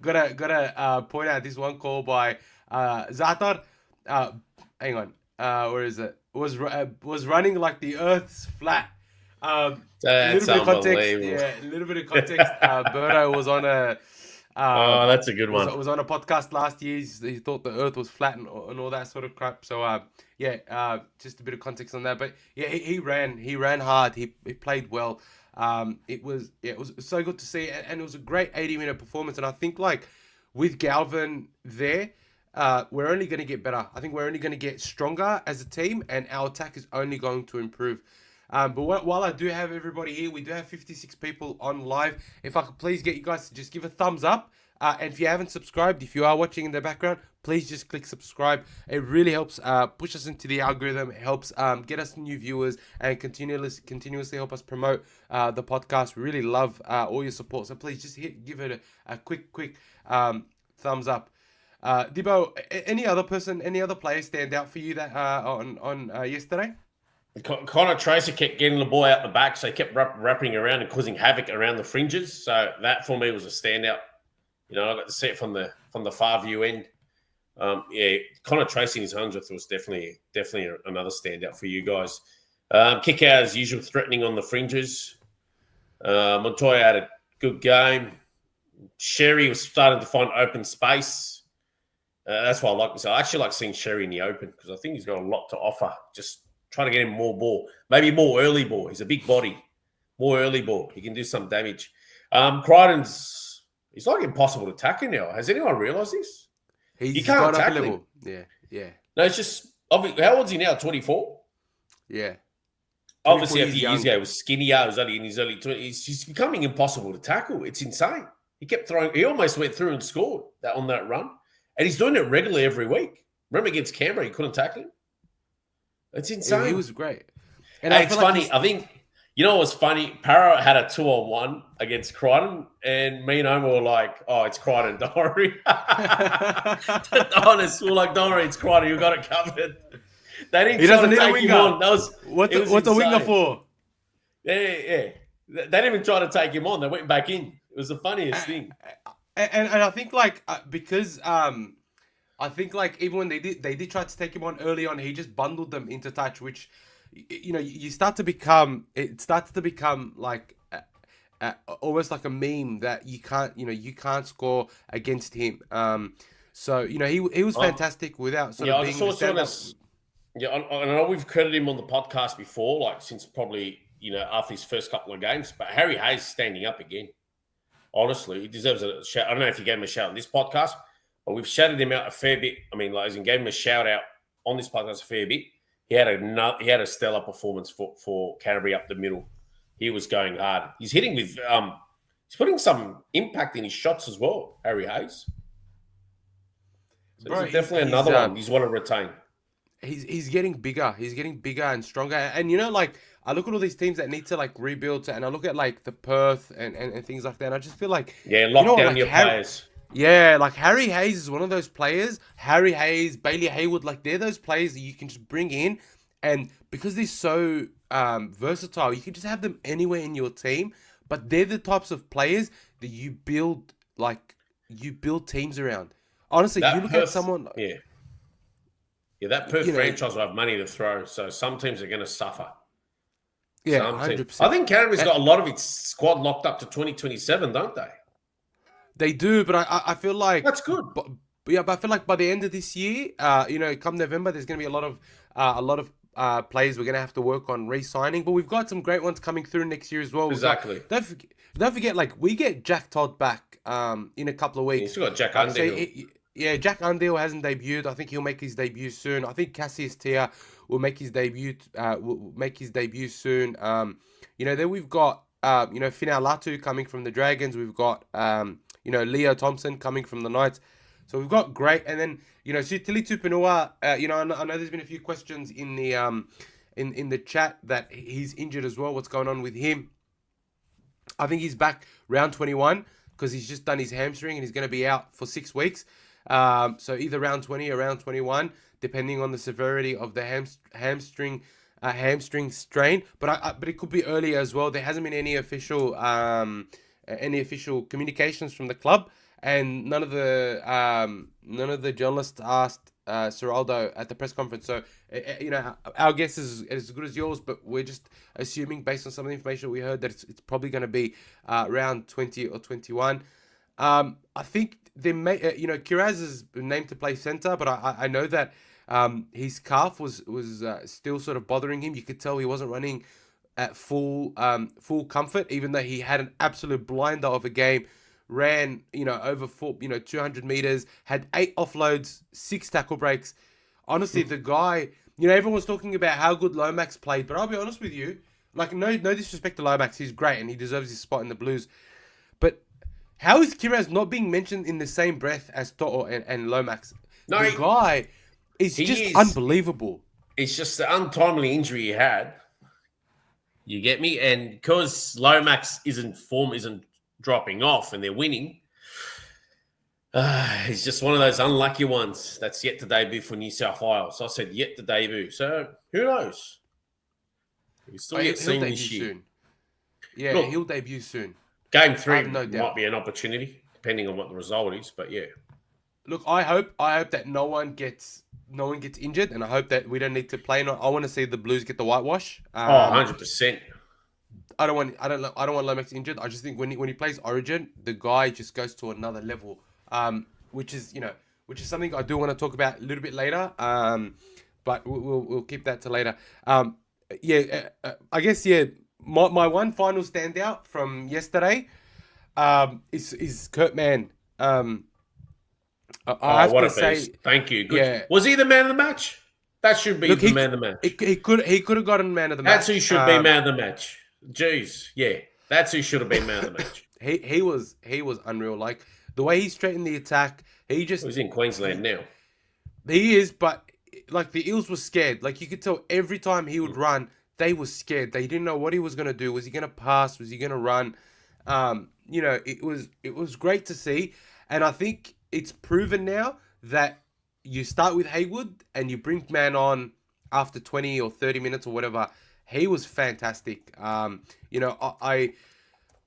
gotta point out this one call by Zatar. Hang on, where is it? Was running like the Earth's flat. A little bit of context. Berto was on a. That's a good one. Was on a podcast last year. He thought the Earth was flat and all that sort of crap. So just a bit of context on that. But yeah, he ran hard. He played well. It was so good to see, and it was a great 80-minute performance. And I think with Galvin there, we're only going to get better. I think we're only going to get stronger as a team, and our attack is only going to improve. But while I do have everybody here, we do have 56 people on live. If I could please get you guys to just give a thumbs up. And if you haven't subscribed, if you are watching in the background, please just click subscribe. It really helps push us into the algorithm. It helps get us new viewers and continuously help us promote the podcast. We really love all your support. So please just give it a quick thumbs up. Dibbo, any other player stand out for you that on yesterday? Connor Tracey kept getting the ball out the back, so he kept wrapping around and causing havoc around the fringes. So that for me was a standout. I got to see it from the far view end. Connor Tracey in his 100th was definitely another standout for you guys. Kick out as usual, threatening on the fringes. Montoya had a good game. Sherry was starting to find open space. That's why I like this. I actually like seeing Sherry in the open because I think he's got a lot to offer. Just trying to get him more ball, maybe more early ball. He's a big body, more early ball. He can do some damage. Crichton's, he's like impossible to tackle now. Has anyone realised this? You can't tackle him. Yeah. No, it's just, how old is he now? 24? Yeah. Obviously, a few years ago, he was skinnier. He was only in his early 20s. He's becoming impossible to tackle. It's insane. He kept throwing. He almost went through and scored on that run. And he's doing it regularly every week. Remember against Canberra, he couldn't tackle him? It's insane. He was great. And it's funny. I think, what's funny? Para had a 2-on-1 against Crichton, and me and Omar were like, oh, it's Crichton, don't worry. Honest, we're like, don't worry, it's Crichton, you got it covered. They didn't try to take him on. What's a winger for? Yeah. They didn't even try to take him on. They went back in. It was the funniest thing. And I think because I think even when they did try to take him on early on, he just bundled them into touch, which it starts to become like almost like a meme that you can't score against him. So he was fantastic without sort of being the stand-up. Yeah, I know we've credited him on the podcast before, like since probably after his first couple of games. But Harry Hayes standing up again. Honestly, he deserves a shout. I don't know if you gave him a shout on this podcast, but we've shouted him out a fair bit. I mean, like, gave him a shout out on this podcast a fair bit. He had a stellar performance for Canterbury up the middle. He was going hard. He's hitting with he's putting some impact in his shots as well, Harry Hayes. So bro, definitely another one he's want to retain. He's getting bigger. He's getting bigger and stronger. And like, I look at all these teams that need to like rebuild, and I look at like the Perth and things like that. And I just feel like lock down your players. Yeah, like Harry Hayes is one of those players. Harry Hayes, Bailey Hayward, like they're those players that you can just bring in, and because they're so versatile, you can just have them anywhere in your team. But they're the types of players that you build teams around. Honestly, you look at someone. Yeah, that Perth franchise will have money to throw, so some teams are going to suffer. Yeah, 100%. I think Canterbury's got a lot of its squad locked up to 2027, don't they? They do, but I feel like that's good. But I feel like by the end of this year, come November, there's going to be a lot of players we're going to have to work on re-signing. But we've got some great ones coming through next year as well. Exactly. Don't forget, like we get Jack Todd back in a couple of weeks. You still got Jack Underhill. Jack Underhill hasn't debuted. I think he'll make his debut soon. I think Cassius Tia will make his debut. Soon. Then we've got Finau Latu coming from the Dragons. We've got Leo Thompson coming from the Knights. So we've got great. And then Sutili Tupanua. I know there's been a few questions in the in the chat that he's injured as well. What's going on with him? I think he's back round 21 because he's just done his hamstring and he's going to be out for 6 weeks. So either round 20 or round 21, depending on the severity of the hamstring strain. But it could be earlier as well. There hasn't been any official communications from the club, and none of the journalists asked Ciraldo at the press conference. So our guess is as good as yours, but we're just assuming based on some of the information we heard that it's probably going to be around 20 or 21. I think they may, Kiraz is named to play center, but I know that his calf was still sort of bothering him. You could tell he wasn't running at full comfort, even though he had an absolute blinder of a game. Ran, over 200 meters, had 8 offloads, 6 tackle breaks. Honestly, the guy, everyone was talking about how good Lomax played, but I'll be honest with you, like no disrespect to Lomax, he's great and he deserves his spot in the Blues. But how is Kiraz not being mentioned in the same breath as To'o and Lomax? No, the guy is just unbelievable. It's just the untimely injury he had. You get me? And because Lomax isn't dropping off and they're winning, he's just one of those unlucky ones that's yet to debut for New South Wales. So I said yet to debut. So who knows? We still get seen this year. Soon. Yeah, look, he'll debut soon. Game 3 might be an opportunity, depending on what the result is. But yeah, look, I hope that no one gets injured, and I hope that we don't need to play. I want to see the Blues get the whitewash. 100%. I don't want Lomax injured. I just think when he plays Origin, the guy just goes to another level. Which is something I do want to talk about a little bit later. But we'll keep that to later. I guess my one final standout from yesterday is Kurt Mann. I have to say, thank you. Good. Yeah. Was he the man of the match? That should be the man of the match. He could have gotten man of the match. That's who should be man of the match. Jeez, yeah, that's who should have been man of the match. He was unreal. Like the way he straightened the attack, he's in Queensland now. He is, but like the Eels were scared. Like you could tell every time he would run, they were scared. They didn't know what he was gonna do. Was he gonna pass? Was he gonna run? It was great to see, and I think it's proven now that you start with Haywood and you bring Mann on after 20 or 30 minutes or whatever. He was fantastic. I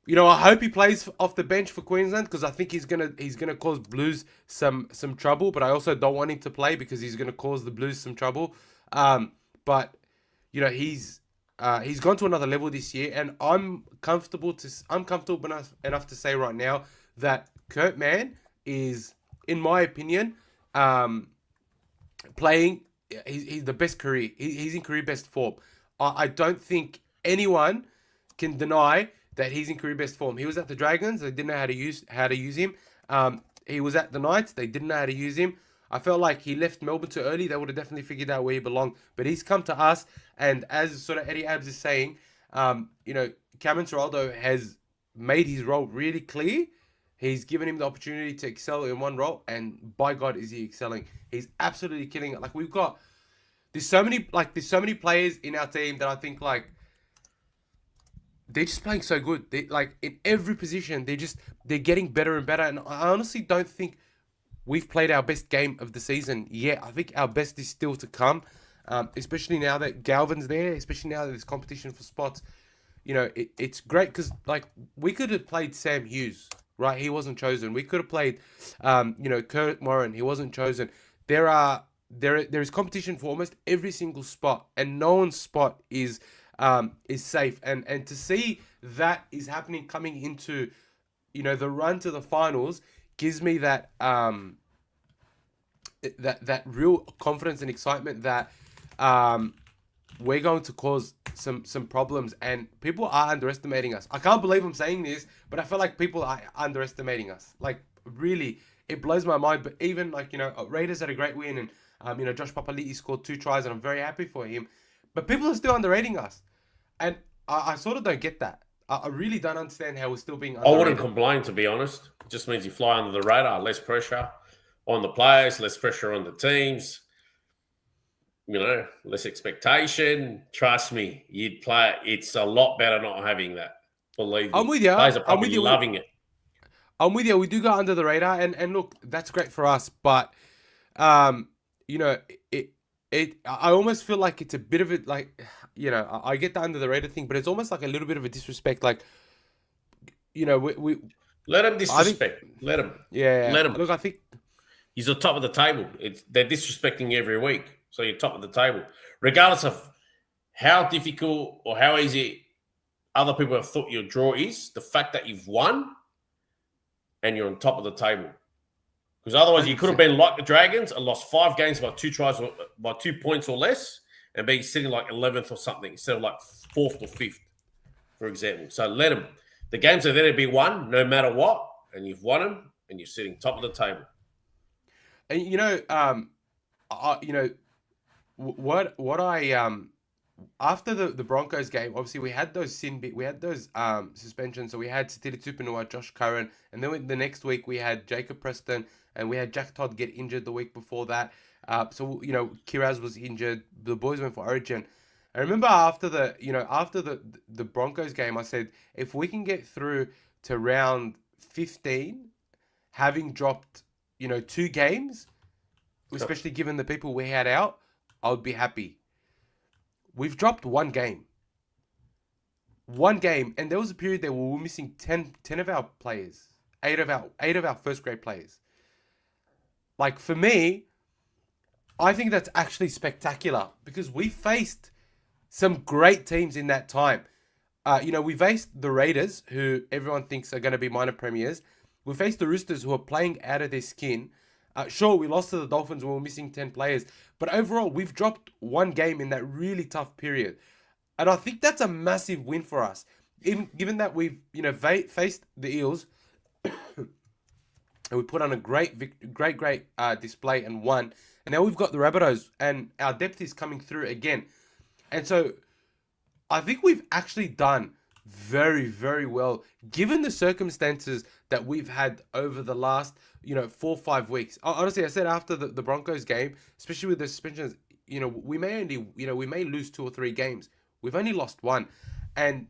hope he plays off the bench for Queensland because I think he's gonna cause Blues some trouble. But I also don't want him to play because he's gonna cause the Blues some trouble. But he's He's gone to another level this year, and I'm comfortable enough to say right now that Kurt Mann is, in my opinion, playing. He's the best career. He's in career best form. I don't think anyone can deny that he's in career best form. He was at the Dragons. They didn't know how to use him. He was at the Knights. They didn't know how to use him. I felt like he left Melbourne too early. They would have definitely figured out where he belonged. But he's come to us, and as sort of Eddie Abs is saying, Cameron Ciraldo has made his role really clear. He's given him the opportunity to excel in one role, and by God, is he excelling? He's absolutely killing it. Like there's so many players in our team that I think they're just playing so good. They in every position, they're getting better and better. And I honestly don't think we've played our best game of the season yet. I think our best is still to come, especially now that Galvin's there, especially now that there's competition for spots. It's great because we could have played Sam Hughes, right? He wasn't chosen. We could have played, Kurt Mann. He wasn't chosen. There is competition for almost every single spot, and no one's spot is safe. And to see that is happening coming into, the run to the finals gives me that that real confidence and excitement that we're going to cause some problems, and people are underestimating us. I can't believe I'm saying this, but I feel like people are underestimating us. Really, it blows my mind. But even Raiders had a great win, and Josh Papali'i scored 2 tries, and I'm very happy for him. But people are still underrating us, and I sort of don't get that. I really don't understand how we're still being underrated. I wouldn't complain, to be honest. It just means you fly under the radar, less pressure on the players, less pressure on the teams. Less expectation. Trust me, you'd play. It's a lot better not having that. Believe me. I'm with you. Players are probably loving it. I'm with you. We do go under the radar, and look, that's great for us. But, I almost feel like it's a bit of it. I get the under the radar thing, but it's almost like a little bit of a disrespect. We let him disrespect. Let him. Yeah. Let him. Look, I think he's on top of the table. They're disrespecting every week. So you're top of the table, regardless of how difficult or how easy other people have thought your draw is. The fact that you've won and you're on top of the table, because otherwise you could have been like the Dragons and lost 5 games by 2 tries or by 2 points or less, and be sitting 11th or something instead of 4th or 5th, for example. So let them. The games are there to be won, no matter what, and you've won them, and you're sitting top of the table. And what I after the Broncos game, obviously we had those suspensions. So we had Sitili Tupanua, Josh Curran, and then the next week we had Jacob Preston, and we had Jack Todd get injured the week before that. So Kiraz was injured. The boys went for Origin. I remember after the Broncos game, I said if we can get through to round 15, having dropped 2 games, especially given the people we had out, I would be happy. We've dropped 1 game. 1 game. And there was a period there where we were missing 10 of our players. 8 of our first grade players. For me, I think that's actually spectacular because we faced some great teams in that time. We faced the Raiders, who everyone thinks are going to be minor premiers. We faced the Roosters, who are playing out of their skin. Sure, we lost to the Dolphins when we were missing 10 players. But overall, we've dropped 1 game in that really tough period. And I think that's a massive win for us. Even given that we've, faced the Eels and we put on a great display and won. And now we've got the Rabbitohs and our depth is coming through again. And so I think we've actually done very, very well, given the circumstances that we've had over the last, 4 or 5 weeks. Honestly, I said after the Broncos game, especially with the suspensions, we may lose 2 or 3 games. We've only lost 1. And,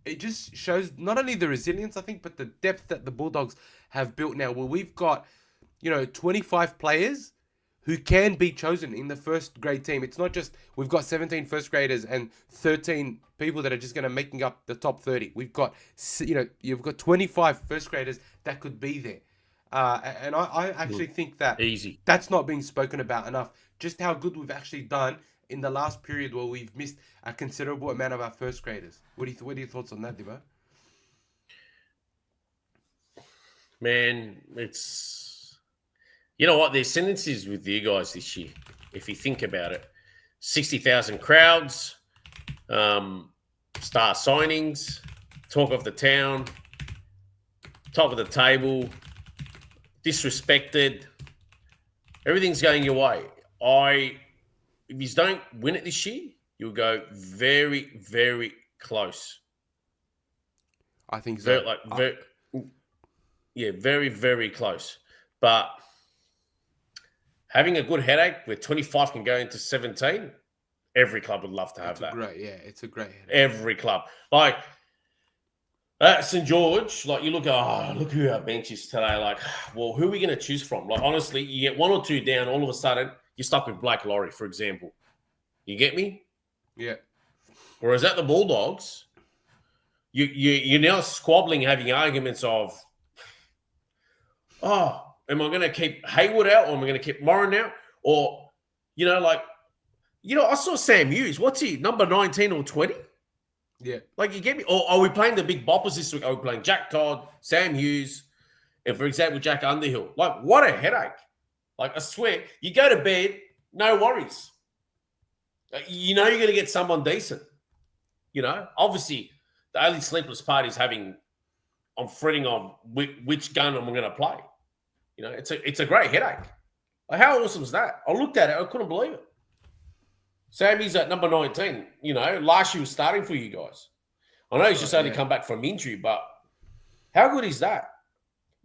it just shows not only the resilience, I think, but the depth that the Bulldogs have built now, where we've got, 25 players who can be chosen in the first grade team. It's not just we've got 17 first graders and 13 people that are just going to making up the top 30. We've got, you've got 25 first graders that could be there. And I actually think that easy. That's not being spoken about enough. Just how good we've actually done in the last period where we've missed a considerable amount of our first graders. What are your thoughts on that, Dibbo? Man, it's... You know what? There's sentences with you guys this year, if you think about it. 60,000 crowds, star signings, talk of the town, top of the table, disrespected. Everything's going your way. If you don't win it this year, you'll go very, very close. I think so. Very, very close. But having a good headache where 25 can go into 17, every club would love to have that. It's a great headache. Every club. Like, at St. George, like, you look who our bench is today. Like, well, who are we going to choose from? Like, honestly, you get one or two down, all of a sudden, you're stuck with Blake Laurie, for example. You get me? Yeah. Whereas at the Bulldogs, you're now squabbling, having arguments of, am I going to keep Hayward out, or am I going to keep Moran out? Or, I saw Sam Hughes. What's he, number 19 or 20? Yeah. Like, you get me? Or are we playing the big boppers this week? Are we playing Jack Todd, Sam Hughes, and, for example, Jack Underhill? Like, what a headache. Like, I swear, you go to bed, no worries. You know you're going to get someone decent. Obviously, the only sleepless part is I'm fretting on which gun I'm going to play. It's a great headache. Like, how awesome is that? I looked at it, I couldn't believe it. Sammy's at number 19. Last year was starting for you guys. I know he's just only come back from injury, but how good is that?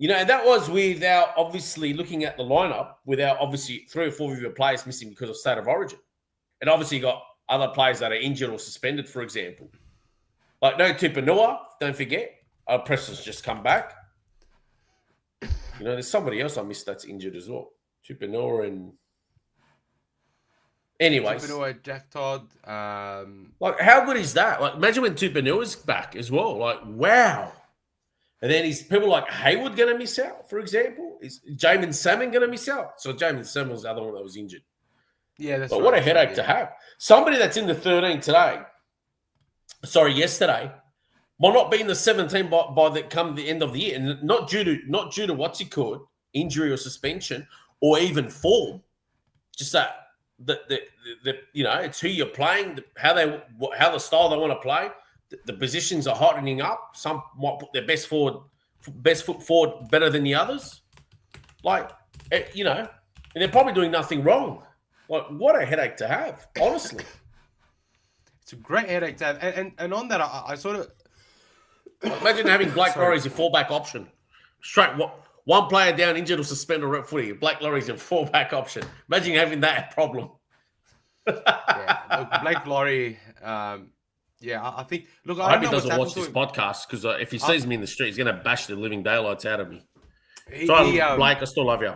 And that was without obviously looking at the lineup, without obviously 3 or 4 of your players missing because of state of origin. And obviously you got other players that are injured or suspended, for example. Like, no Tupanua, don't forget. Preston's just come back. There's somebody else I missed that's injured as well. Tupanua and... Anyways. Tupanua, Jack Todd. Like, how good is that? Like, imagine when Tupanua's back as well. Like, wow. And then is people like Hayward going to miss out, for example? Is Jamin Salmon going to miss out? So Jamin Salmon was the other one that was injured. Yeah, that's But what a headache to have. Somebody that's in the 13 yesterday, might not be in the 17 by the end of the year, and not due to what's it called, injury or suspension, or even form. Just that it's who you're playing, how the style they want to play. The positions are hottening up. Some might put their best foot forward better than the others. Like, and they're probably doing nothing wrong. Like, what a headache to have, honestly. It's a great headache to have. And on that, I sort of... Imagine having Blake Laurie as your fallback option. Straight, one player down, injured or suspended or rep footy. Blake Laurie's your fallback option. Imagine having that problem. Yeah, Blake Laurie... I think... Look, I hope he doesn't watch this podcast, because if he sees me in the street, he's going to bash the living daylights out of me. Blake, I still love you.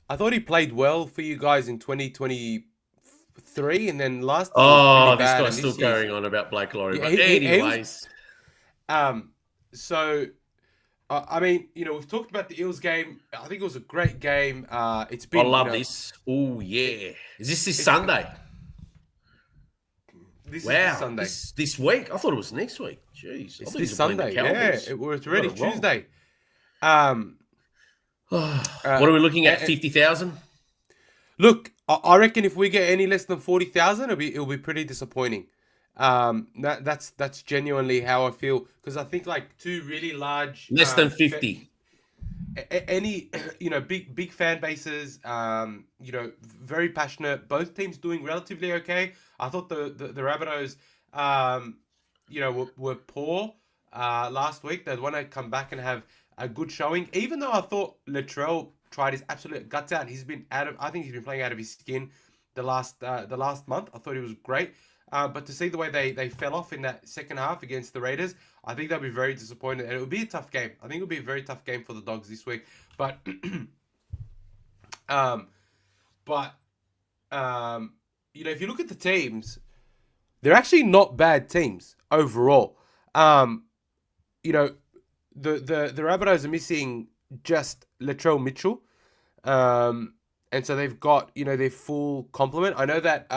I thought he played well for you guys in 2023, and then last... Oh, this guy's still going on about Blake Laurie. Yeah, but anyways... we've talked about the Eels game. I think it was a great game. It's been... I love this. Oh, yeah. Is this Sunday? This is Sunday. This week? I thought it was next week. Jeez. It's this Sunday. Yeah, it's already Tuesday. What are we looking at? 50,000? Look, I reckon if we get any less than 40,000, it'll be pretty disappointing. That's genuinely how I feel, because I think like two really large, less than 50. Any big fan bases, very passionate. Both teams doing relatively okay. I thought the Rabbitohs, were poor last week. They'd want to come back and have a good showing, even though I thought Latrell tried his absolute guts out. I think he's been playing out of his skin the last month. I thought he was great. But to see the way they fell off in that second half against the Raiders, I think they'll be very disappointed. And it will be a tough game. I think it'll be a very tough game for the Dogs this week. But, if you look at the teams, they're actually not bad teams overall. The Rabbitohs are missing just Latrell Mitchell. And so they've got, their full complement. I know that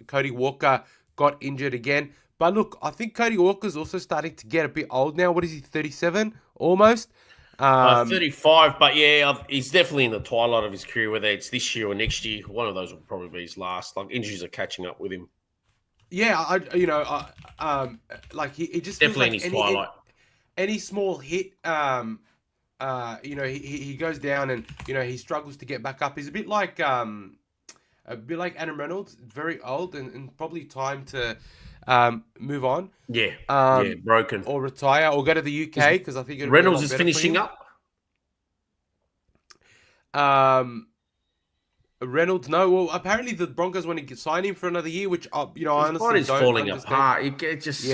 Cody Walker got injured again. But look, I think Cody Walker's also starting to get a bit old now. What is he, 37 almost? 35, but yeah, he's definitely in the twilight of his career, whether it's this year or next year. One of those will probably be his last. Like, injuries are catching up with him. Yeah, like he just definitely feels like in his twilight. Any small hit, he goes down and he struggles to get back up. He's a bit like Adam Reynolds, very old and probably time to move on. Yeah, broken or retire or go to the UK because I think Reynolds is finishing up. Reynolds, no. Well, apparently the Broncos want to sign him for another year, which I honestly don't falling understand. apart. It just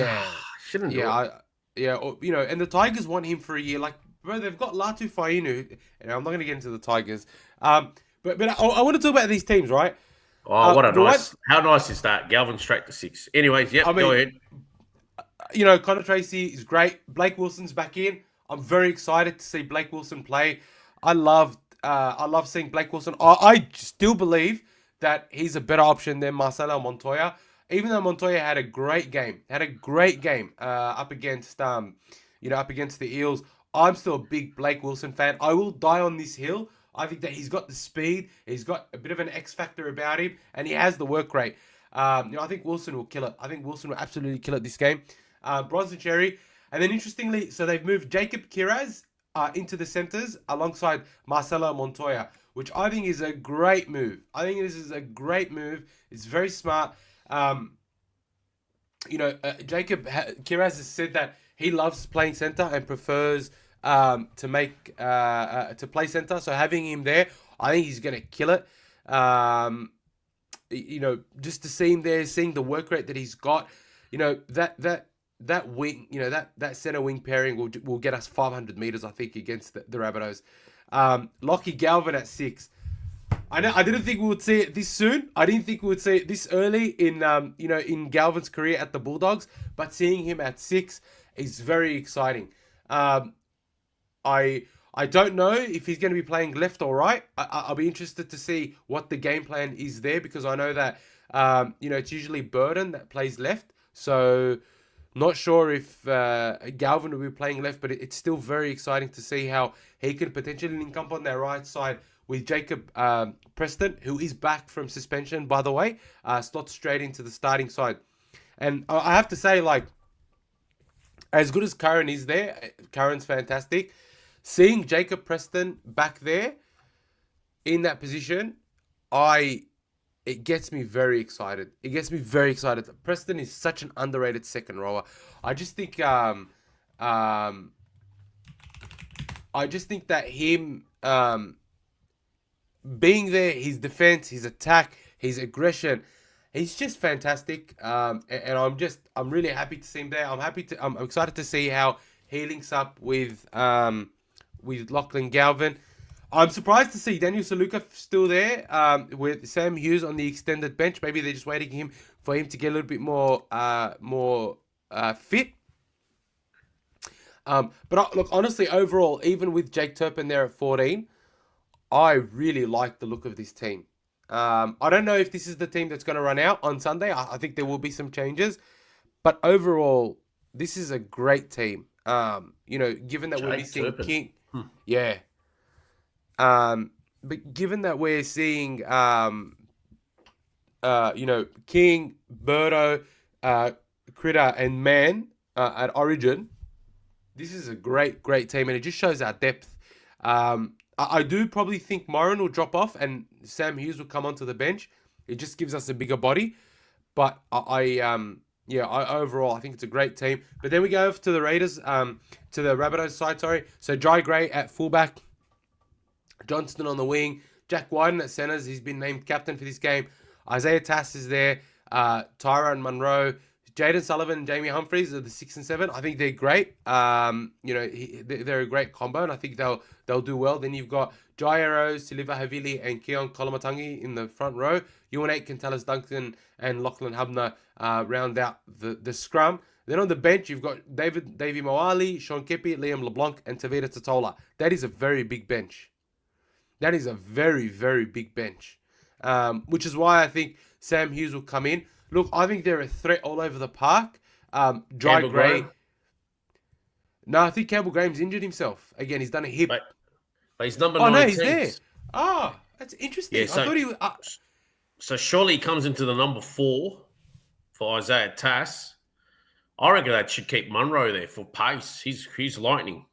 shouldn't do it. And the Tigers want him for a year. Like, bro, they've got Latu Fainu. And I'm not going to get into the Tigers. But I want to talk about these teams, right? Oh, how nice is that? Galvin straight to 6. Anyways, go ahead. Connor Tracey is great. Blake Wilson's back in. I'm very excited to see Blake Wilson play. I love seeing Blake Wilson. I still believe that he's a better option than Marcelo Montoya. Even though Montoya had a great game up against the Eels. I'm still a big Blake Wilson fan. I will die on this hill. I think that he's got the speed. He's got a bit of an X factor about him, and he has the work rate. I think Wilson will kill it. I think Wilson will absolutely kill it this game. Bronson Cherry. And then interestingly, so they've moved Jacob Kiraz into the centers alongside Marcelo Montoya, which I think is a great move. I think this is a great move. It's very smart. Jacob Kiraz has said that he loves playing center and prefers to play center. So having him there, I think he's going to kill it. Just to see him there, seeing the work rate that he's got, that wing, that center wing pairing will get us 500 meters, I think, against the Rabbitohs. Lachlan Galvin at 6. I didn't think we would see it this soon. I didn't think we would see it this early in Galvin's career at the Bulldogs. But seeing him at 6 is very exciting. I don't know if he's going to be playing left or right. I'll be interested to see what the game plan is there because I know that it's usually Burton that plays left. So not sure if Galvin will be playing left, but it's still very exciting to see how he could potentially link up on their right side with Jacob Preston, who is back from suspension, by the way, slots straight into the starting side. And I have to say, like, as good as Curran is there, Curran's fantastic. Seeing Jacob Preston back there in that position, it gets me very excited. It gets me very excited. Preston is such an underrated second rower. I just think that him being there, his defense, his attack, his aggression, he's just fantastic. And I'm really happy to see him there. I'm excited to see how he links up with Lachlan Galvin. I'm surprised to see Daniel Suluka still there with Sam Hughes on the extended bench. Maybe they're just waiting for him to get a little bit more fit. But look, honestly, overall, even with Jake Turpin there at 14, I really like the look of this team. I don't know if this is the team that's going to run out on Sunday. I think there will be some changes. But overall, this is a great team. Given that we're missing King. Yeah. But given that we're seeing, King, Birdo, Critter, and Mann at Origin, this is a great team, and it just shows our depth. I do probably think Moran will drop off, and Sam Hughes will come onto the bench. It just gives us a bigger body, but I overall I think it's a great team. But then we go over to the Raiders, to the Rabbitohs side. Sorry, so Jai Gray at fullback. Johnston on the wing, Jack Wyden at centers. He's been named captain for this game. Isaiah Tass is there. Tyrone Munro, Jaden Sullivan, and Jamie Humphries are the 6 and 7. I think they're great. They're a great combo, and I think they'll do well. Then you've got Jai Arrows, Siliva Havili, and Keon Kolomatangi in the front row. Ewan Aitken, Talis Duncan, and Lachlan Hubner round out the scrum. Then on the bench, you've got Davey Moali, Sean Kepi, Liam LeBlanc, and Tavita Totola. That is a very big bench. That is a very, very big bench, which is why I think Sam Hughes will come in. Look, I think they're a threat all over the park. Jai Gray. No, I think Campbell Graham's injured himself. Again, he's done a hip. But he's number 19. No, he's there. Oh, that's interesting. Yeah, so, I thought he was... So surely he comes into the number 4 for Isaiah Tass. I reckon that should keep Munro there for pace. He's lightning.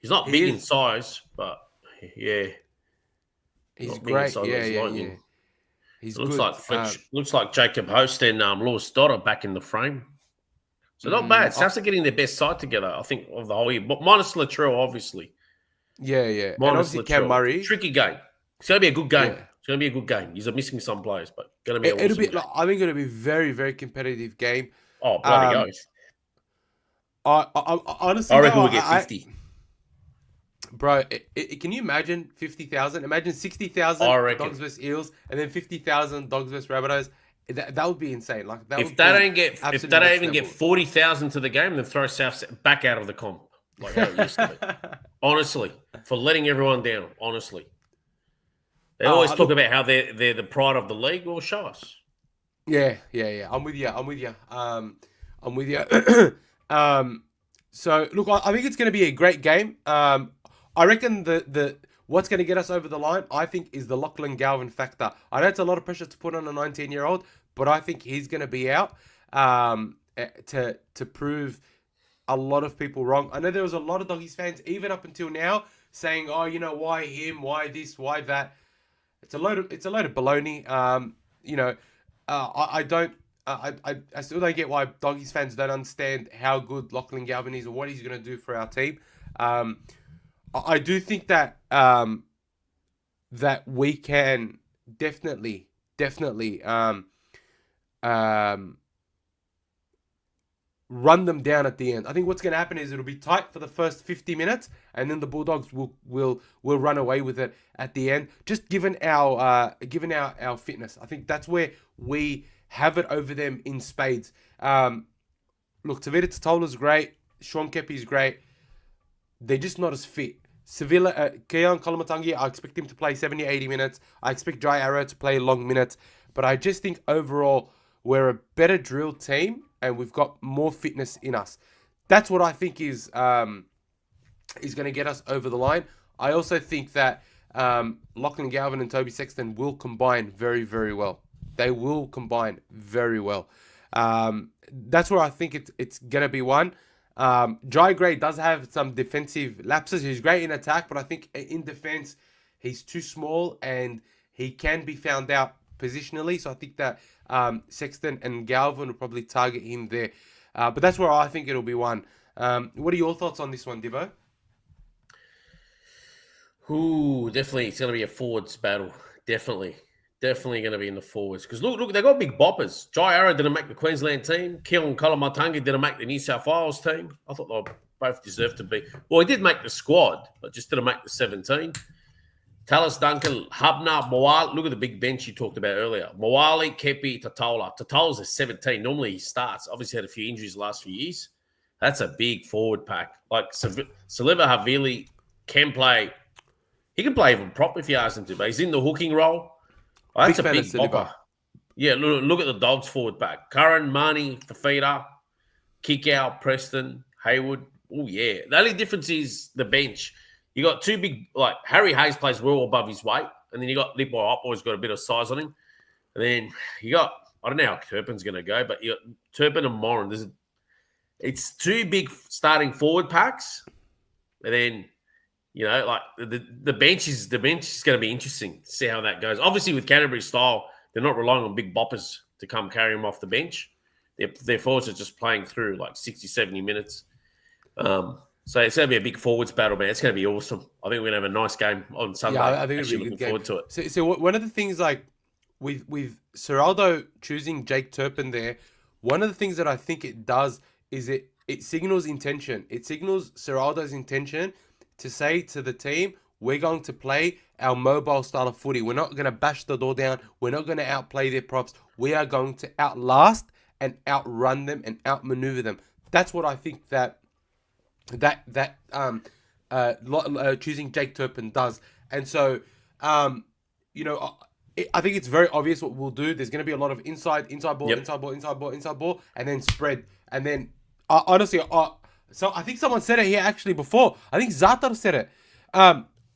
He's not big in size, but yeah. He's great. Yeah. He's looks good. Looks like Jacob Host and Lewis Stoddard back in the frame. So not bad. Souths are getting their best side together, I think, of the whole year. But minus Latrell, obviously. Yeah. And obviously Cam Murray. Tricky game. It's going to be a good game. Yeah. It's going to be a good game. He's missing some players, but going to be I think it'll be a very, very competitive game. Oh, bloody oath. Honestly, I reckon we'll get 50. Bro, can you imagine 50,000? Imagine 60,000 Dogs vs Eels, and then 50,000 Dogs vs Rabbitohs. That would be insane. Like if they don't even get 40,000 to the game, then throw South back out of the comp, like how it used to be. Honestly, for letting everyone down. Honestly, they always talk about how they're the pride of the league. Well, show us. Yeah. I'm with you. So look, I think it's going to be a great game. I reckon the what's going to get us over the line, I think, is the Lachlan Galvin factor. I know it's a lot of pressure to put on a 19-year-old, but I think he's going to be out to prove a lot of people wrong. I know there was a lot of Doggies fans, even up until now, saying, "Oh, why him? Why this? Why that?" It's a load of baloney. I still don't get why Doggies fans don't understand how good Lachlan Galvin is or what he's going to do for our team. I do think that that we can definitely run them down at the end. I think what's going to happen is it'll be tight for the first 50 minutes, and then the Bulldogs will run away with it at the end. Just given our fitness, I think that's where we have it over them in spades. Look, Tavita Totola's great. Sean Kepi's great. They're just not as fit. Keon Kolomatangi, I expect him to play 70, 80 minutes. I expect Jai Arrow to play long minutes. But I just think overall, we're a better drilled team and we've got more fitness in us. That's what I think is going to get us over the line. I also think that Lachlan Galvin and Toby Sexton will combine very, very well. They will combine very well. That's where I think it's going to be one. Jai Gray does have some defensive lapses. He's great in attack, but I think in defense, he's too small and he can be found out positionally. So I think that Sexton and Galvin will probably target him there. But that's where I think it'll be one. What are your thoughts on this one, Dibbo? Ooh, definitely. It's going to be a forwards battle. Definitely going to be in the forwards. Because look, they got big boppers. Jai Arrow didn't make the Queensland team. Keelan Kolomatangi didn't make the New South Wales team. I thought they both deserved to be. Well, he did make the squad, but just didn't make the 17. Tallis Duncan, Hubner, Moali. Look at the big bench you talked about earlier. Moali, Kepi, Totola. Totola's a 17. Normally he starts. Obviously had a few injuries the last few years. That's a big forward pack. Like Saliva Havili can play. He can play even prop if you ask him to, but he's in the hooking role. Oh, that's a big bopper. Yeah, look at the Dogs forward pack. Curran, Marnie, Fifita, Kickout, Preston, Hayward. Oh, yeah. The only difference is the bench. You got two big, like Harry Hayes plays well above his weight, and then you got Lipo Oppo who's got a bit of size on him. And then you got, I don't know how Turpin's going to go, but you got Turpin and Moran. It's two big starting forward packs. And then, like the bench is going to be interesting to see how that goes. Obviously, with Canterbury style, they're not relying on big boppers to come carry them off the bench. Their forwards are just playing through like 60, 70 minutes. So it's going to be a big forwards battle, man. It's going to be awesome. I think we're going to have a nice game on Sunday. Yeah, I think it'll be a good game. Forward to it. So one of the things, like with Ciraldo choosing Jake Turpin there, one of the things that I think it does is it signals intention. It signals Ciraldo's intention to say to the team, we're going to play our mobile style of footy. We're not going to bash the door down. We're not going to outplay their props. We are going to outlast and outrun them and outmaneuver them. That's what I think that choosing Jake Turpin does. And so You know, I think it's very obvious what we'll do. There's going to be a lot of inside ball, Yep. inside ball, and then spread. And then, honestly, so I think someone said it here actually before. I think Zatar said it.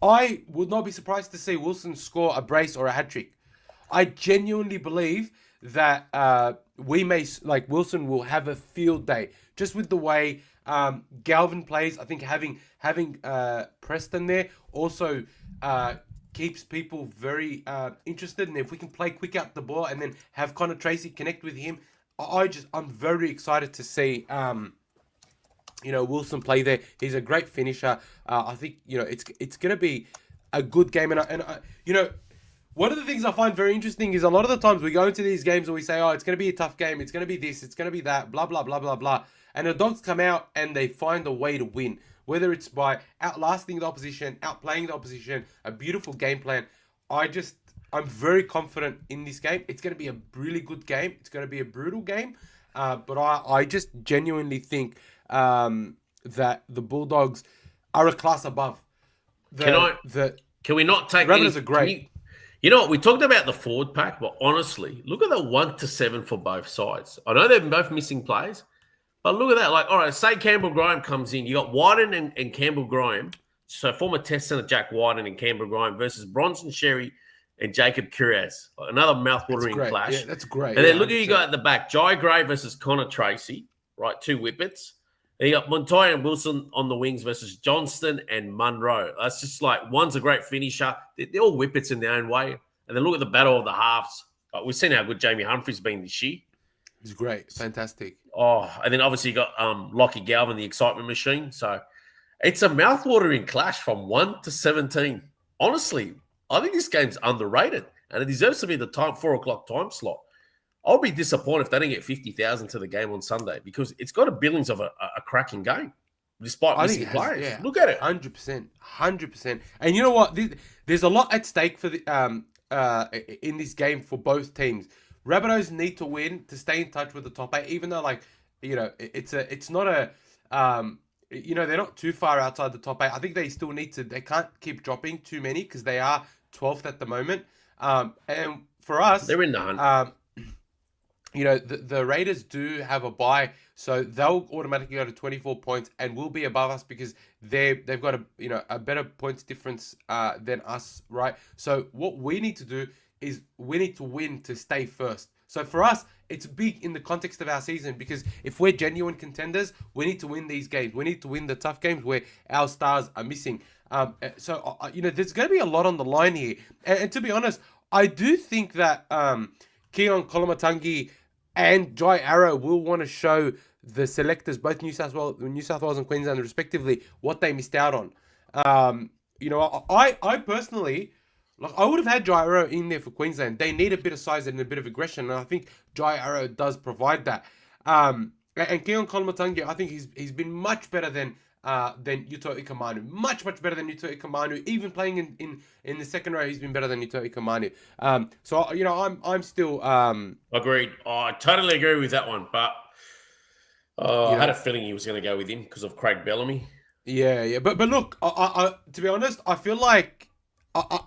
I would not be surprised to see Wilson score a brace or a hat-trick. I genuinely believe that Wilson will have a field day just with the way Galvin plays. I think having Preston there also keeps people very interested. And if we can play quick out the ball and then have Connor Tracey connect with him, I'm very excited to see Wilson play there. He's a great finisher. I think it's going to be a good game, and one of the things I find very interesting is a lot of the times we go into these games and we say, oh, it's going to be a tough game, it's going to be this, it's going to be that, blah blah blah blah blah, and the Dogs come out and they find a way to win, whether it's by outlasting the opposition, outplaying the opposition, a beautiful game plan. I'm very confident in this game. It's going to be a really good game. It's going to be a brutal game, but I just genuinely think that the Bulldogs are a class above. Can we not take Rabbitohs are great. You know what? We talked about the forward pack, but honestly, look at the 1-7 for both sides. I know they're both missing players, but look at that. Like, all right, say Campbell Graham comes in. You got Wyden and Campbell Graham. So former Test centre Jack Wyden and Campbell Graham versus Bronson Sherry and Jacob Kiraz. Another mouth-watering clash. Yeah, that's great. And then look at you got at the back. Jai Gray versus Connor Tracey, right? 2 whippets. Then you got Montoya and Wilson on the wings versus Johnston and Munro. That's just like, one's a great finisher. They're all whippets in their own way. And then look at the battle of the halves. We've seen how good Jamie Humphrey's been this year. He's great. Fantastic. Oh, and then obviously you got Lachlan Galvin, the excitement machine. So it's a mouth-watering clash from 1-17. Honestly, I think this game's underrated. And it deserves to be the 4 o'clock time slot. I'll be disappointed if they don't get 50,000 to the game on Sunday because it's got a billings of a cracking game, despite missing players. Yeah, look at it, 100%. And you know what? There's a lot at stake for the in this game for both teams. Rabbitohs need to win to stay in touch with the top 8, even though it's not a they're not too far outside the top 8. I think they still need to. They can't keep dropping too many because they are 12th at the moment. And for us, they're in the hunt. The Raiders do have a bye, so they'll automatically go to 24 points and will be above us because they've got a better points difference than us, right? So what we need to do is we need to win to stay first. So for us, it's big in the context of our season because if we're genuine contenders, we need to win these games. We need to win the tough games where our stars are missing. So there's going to be a lot on the line here. And to be honest, I do think that Keon Kolomatangi and Jai Arrow will want to show the selectors, both New South Wales and Queensland respectively, what they missed out on. I personally, I would have had Jai Arrow in there for Queensland. They need a bit of size and a bit of aggression, and I think Jai Arrow does provide that. And Keon Kolomatangi, I think he's been much better than Yuto Ikamanu. Much better than Yuto Ikamanu. Even playing in the second row, he's been better than Yuto Ikamanu. I'm still agreed. I totally agree with that one. But I had a feeling he was going to go with him because of Craig Bellamy. Yeah. But look, I to be honest, I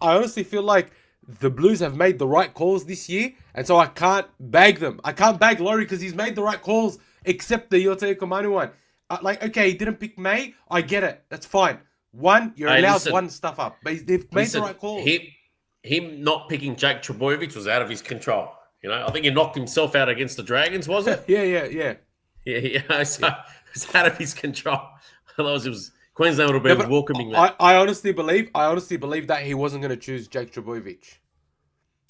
honestly feel like the Blues have made the right calls this year, and so I can't bag them. I can't bag Laurie because he's made the right calls, except the Yuto Ikamanu one. Okay, he didn't pick May. I get it. That's fine. You're allowed one stuff up. But they've made the right call. Him not picking Jake Trbojevic was out of his control. I think he knocked himself out against the Dragons, was it? Yeah. It's out of his control. Otherwise, Queensland would have been welcoming that. I honestly believe that he wasn't going to choose Jake Trbojevic.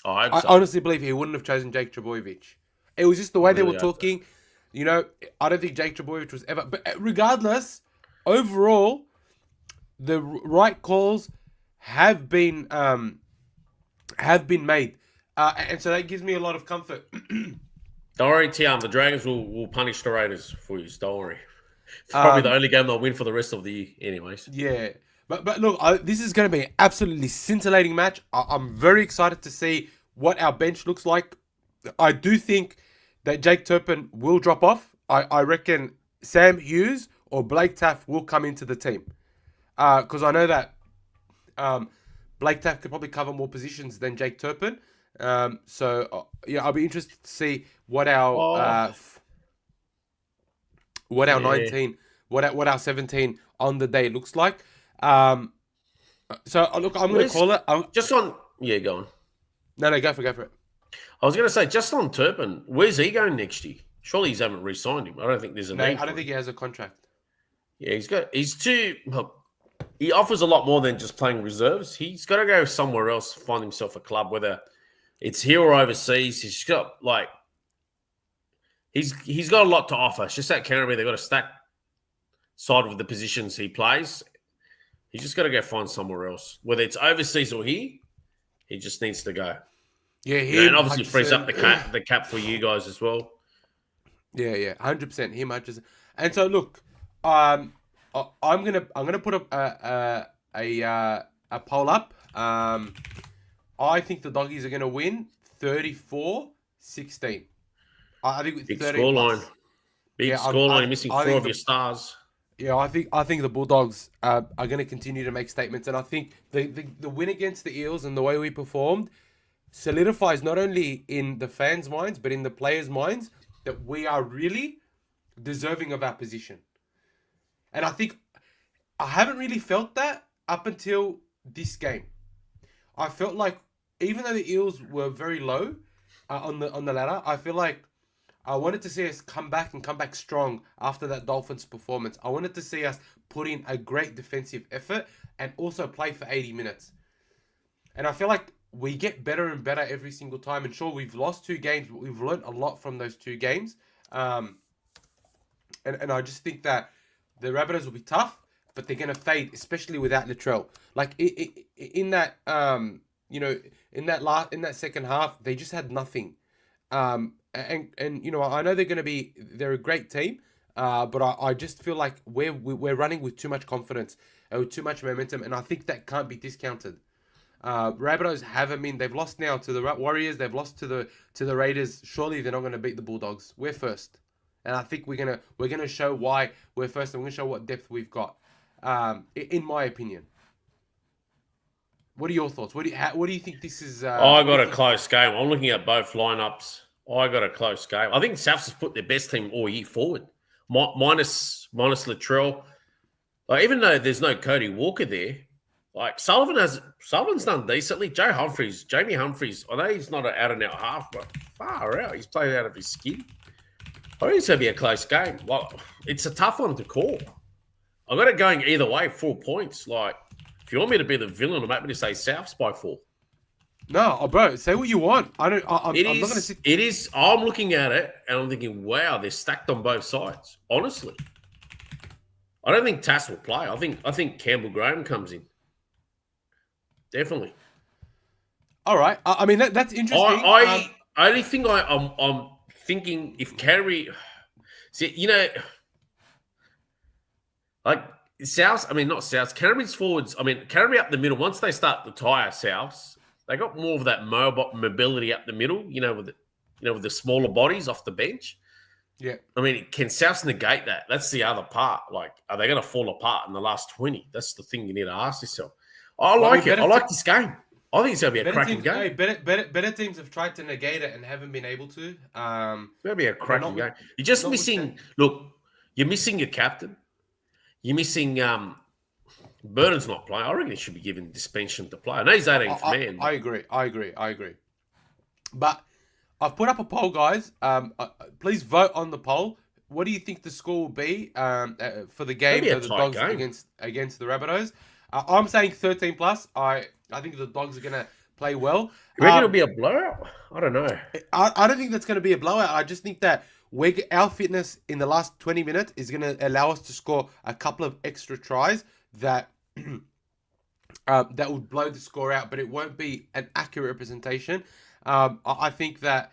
I hope so. I honestly believe he wouldn't have chosen Jake Trbojevic. It was just the way they were talking. So. I don't think Jake Trbojevic was ever... But regardless, overall, the right calls have been made. And so that gives me a lot of comfort. Don't worry, Tiam. The Dragons will punish the Raiders for you. Don't worry. It's probably the only game they'll win for the rest of the year anyways. Yeah. But look, this is going to be an absolutely scintillating match. I'm very excited to see what our bench looks like. I do think that Jake Turpin will drop off. I reckon Sam Hughes or Blake Taff will come into the team. Because I know that Blake Taft could probably cover more positions than Jake Turpin. So I'll be interested to see what our 19, what our 17 on the day looks like. So look, I'm going to call it. Go on. No, go for it. I was going to say, just on Turpin, where's he going next year? Surely he's haven't re-signed him. I don't think there's a need. I don't think he has a contract. Yeah, he offers a lot more than just playing reserves. He's got to go somewhere else, find himself a club, whether it's here or overseas. He's got he's got a lot to offer. It's just that Canterbury, they've got a stacked side with the positions he plays. He's just got to go find somewhere else, whether it's overseas or here. He just needs to go. Yeah, and obviously frees up the cap for you guys as well. Yeah, 100%. Him, 100%. And so look, I'm gonna put a poll up. I think the Doggies are gonna win 34-16. I think big scoreline. Big scoreline. You're missing 4 of your stars. Yeah, I think the Bulldogs are going to continue to make statements, and I think the win against the Eels and the way we performed solidifies not only in the fans' minds but in the players' minds that we are really deserving of our position. And I think I haven't really felt that up until this game. I felt like even though the Eels were very low on the ladder, I feel like I wanted to see us come back strong after that Dolphins performance. I wanted to see us put in a great defensive effort and also play for 80 minutes. And I feel like we get better and better every single time. And sure, we've lost 2 games, but we've learned a lot from those 2 games. And I just think that the Rabbitohs will be tough, but they're going to fade, especially without Latrell. Like in that second half, they just had nothing. And I know they're a great team, but I just feel like we're running with too much confidence and with too much momentum, and I think that can't be discounted. Rabbitohs they've lost now to the Warriors, they've lost to the Raiders. Surely they're not going to beat the Bulldogs. We're first, and I think we're gonna show why we're first, and we're gonna show what depth we've got. In my opinion. What are your thoughts? What do you think this is? I got a close game. I'm looking at both lineups. I got a close game. I think Souths has put their best team all year forward, minus Latrell. Like, even though there's no Cody Walker there, like Sullivan's done decently. Jamie Humphries. I know he's not an out and out half, but far out, he's played out of his skin. I think it's gonna be a close game. Like, it's a tough one to call. I got it going either way. 4 points. Like, if you want me to be the villain, I'm happy to say Souths by 4. No, bro, say what you want. I'm not going to sit. It is. I'm looking at it and I'm thinking, wow, they're stacked on both sides. Honestly, I don't think Tass will play. I think Campbell Graham comes in. Definitely. All right. I mean, that's interesting. Only thing I'm thinking, if Canterbury, like Souths. I mean, not Souths. Canterbury's forwards. I mean, Canterbury up the middle. Once they start to tire Souths, they got more of that mobility up the middle, with the smaller bodies off the bench. Yeah. I mean, can Souths negate that? That's the other part. Like, are they going to fall apart in the last 20? That's the thing you need to ask yourself. I like it. I like this game. I think it's going to be a cracking game. Better teams have tried to negate it and haven't been able to. It's going to be a cracking game. You're just missing... Look, you're missing your captain. You're missing... Burton's not playing. I reckon he should be given suspension to play. I know he's 18th man. I agree. But I've put up a poll, guys. Please vote on the poll. What do you think the score will be for the game for the Dogs against the Rabbitohs? I'm saying 13 plus. I think the Dogs are going to play well. You reckon it'll be a blowout? I don't know. I don't think that's going to be a blowout. I just think that our fitness in the last 20 minutes is going to allow us to score a couple of extra tries that would blow the score out, but it won't be an accurate representation. I think that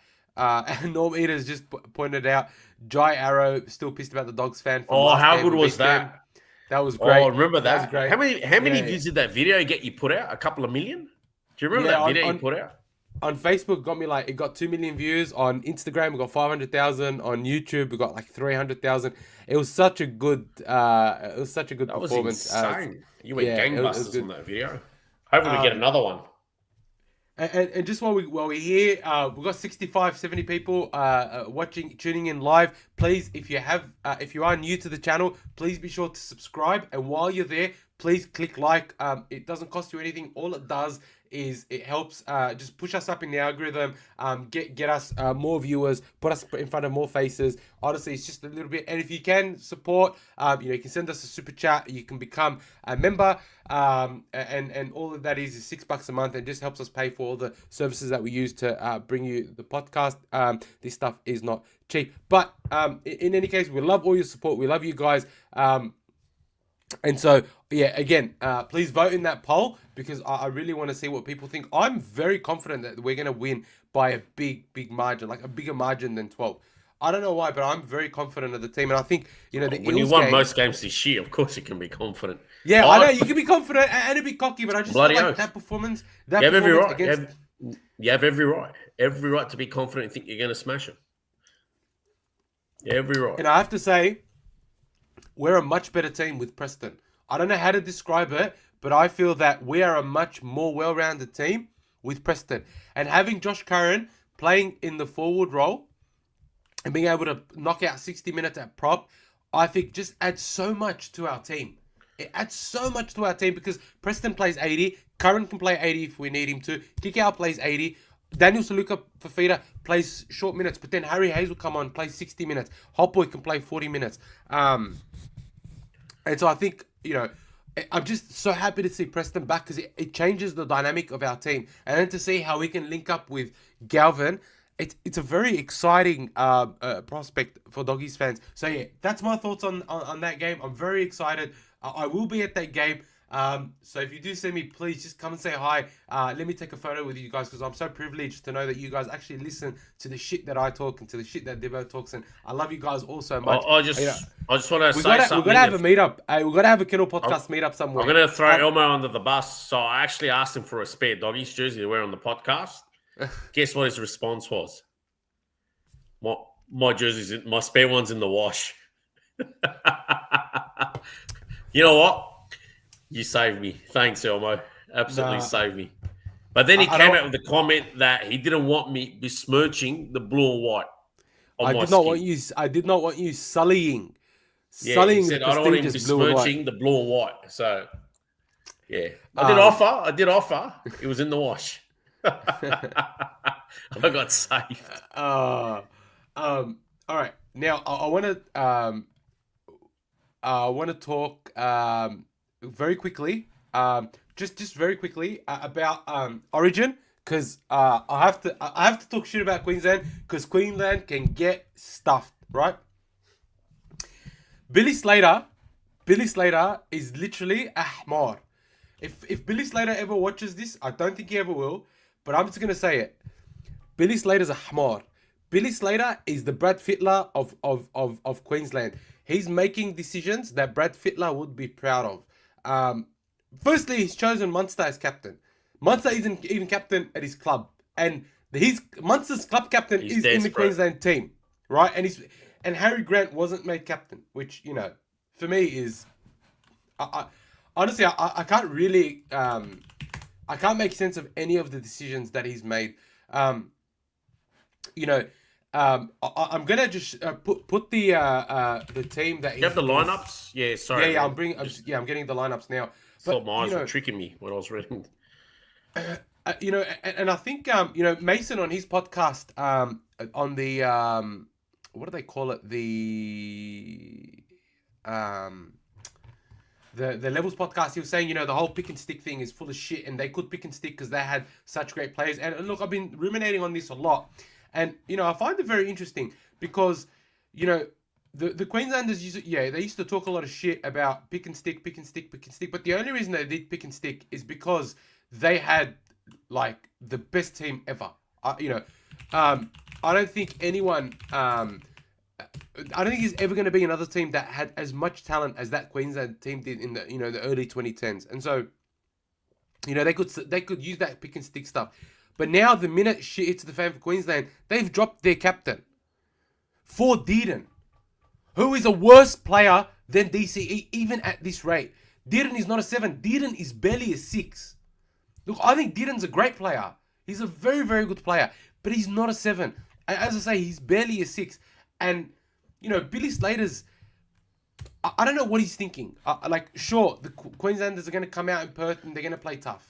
Norm Eaters just pointed out Jai Arrow still pissed about the Dogs fan. How good was that? That was great. Oh, remember that? That was great. How many views did that video get you put out? A couple of million? Do you remember that video you put out? On Facebook, it got 2 million views. On Instagram, we got 500,000. On YouTube, we got like 300,000. It was such a good. Performance. Insane. You went gangbusters on that video. Hopefully we get another one. And just while we're here, we've got 65, 70 people tuning in live. Please, if you are new to the channel, please be sure to subscribe. And while you're there, please click like. It doesn't cost you anything. All it does is it helps just push us up in the algorithm, get us more viewers, put us in front of more faces. Honestly, it's just a little bit. And if you can support, you can send us a super chat. You can become a member, and all of that is $6 a month, and just helps us pay for all the services that we use to bring you the podcast. This stuff is not cheap, but in any case, we love all your support. We love you guys. And so, yeah, again, please vote in that poll, because I really want to see what people think. I'm very confident that we're going to win by a big margin, like a bigger margin than 12. I don't know why, but I'm very confident of the team. And I think, when you won most games this year, of course you can be confident. Yeah, I know, you can be confident and a bit cocky, but I just feel like that performance. You have every right. You have every right. Every right to be confident and think you're going to smash them. Every right. And I have to say, we're a much better team with Preston. I don't know how to describe it, but I feel that we are a much more well-rounded team with Preston. And having Josh Curran playing in the forward role and being able to knock out 60 minutes at prop, I think just adds so much to our team. It adds so much to our team, because Preston plays 80. Curran can play 80 if we need him to. Kickout plays 80. Daniel Suluka-Fifita plays short minutes, but then Harry Hayes will come on, play 60 minutes. Hotboy can play 40 minutes. And so I think, I'm just so happy to see Preston back, because it changes the dynamic of our team. And then to see how we can link up with Galvin, it's a very exciting prospect for Doggies fans. So yeah, that's my thoughts on that game. I'm very excited. I will be at that game. So if you do see me, please just come and say hi. Let me take a photo with you guys, because I'm so privileged to know that you guys actually listen to the shit that I talk and to the shit that Dibbo talks, and I love you guys all so much. I just want to say something. We've got to have a meetup. We've got to have a Kennel podcast meetup somewhere. I'm going to throw Elmo under the bus. So I actually asked him for a spare Doggies jersey to wear on the podcast. Guess what his response was? My jersey's my spare one's in the wash. You know what? You saved me. Thanks, Elmo. Absolutely saved me. But then he came out with the comment that he didn't want me besmirching the blue and white. I did not want you sullying. Yeah, he said, I don't want him besmirching the blue and white. So, yeah. I did offer. It was in the wash. I got saved. All right. Now, I want to talk very quickly, just very quickly about Origin, because I have to talk shit about Queensland, because Queensland can get stuffed, right? Billy Slater is literally a hamar. If Billy Slater ever watches this, I don't think he ever will, but I'm just gonna say it. Billy Slater's a hamar. Billy Slater is the Brad Fittler of Queensland. He's making decisions that Brad Fittler would be proud of. Firstly, he's chosen Munster as captain. Munster isn't even captain at his club, and Munster's club captain is in the Queensland team, right? And Harry Grant wasn't made captain, which for me is, honestly, I can't really, I can't make sense of any of the decisions that he's made. I'm gonna just put the team that you have the lineups. Yeah, sorry. Yeah, I'm getting the lineups now. But mine were tricking me when I was reading. And I think Mason on his podcast on the what do they call it, the Levels podcast, he was saying the whole pick and stick thing is full of shit, and they could pick and stick because they had such great players. And look, I've been ruminating on this a lot. And, I find it very interesting because, the Queenslanders, they used to talk a lot of shit about pick and stick. But the only reason they did pick and stick is because they had, the best team ever. I don't think anyone, I don't think there's ever going to be another team that had as much talent as that Queensland team did in the, the early 2010s. And so, they could use that pick and stick stuff. But now, the minute shit hits the fan for Queensland, they've dropped their captain for Dearden, who is a worse player than DCE, even at this rate. Dearden is not a 7. Dearden is barely a 6. Look, I think Dearden's a great player. He's a very, very good player, but he's not a 7. As I say, he's barely a 6. And, Billy Slater's, I don't know what he's thinking. Sure, the Queenslanders are going to come out in Perth and they're going to play tough.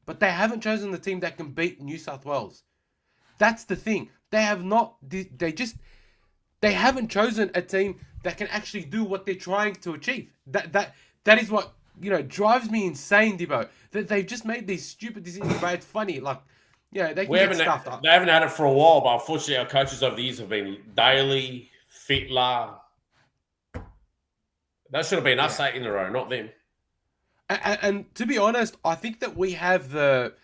But they haven't chosen the team that can beat New South Wales. That's the thing. They have not, they haven't chosen a team that can actually do what they're trying to achieve. That is what, drives me insane, Dibbo. That they've just made these stupid decisions, but it's funny. They can get stuffed up. They haven't had it for a while, but unfortunately our coaches over the years have been Daly, Fittler. That should have been us 8 in a row, not them. And to be honest, I think that we have the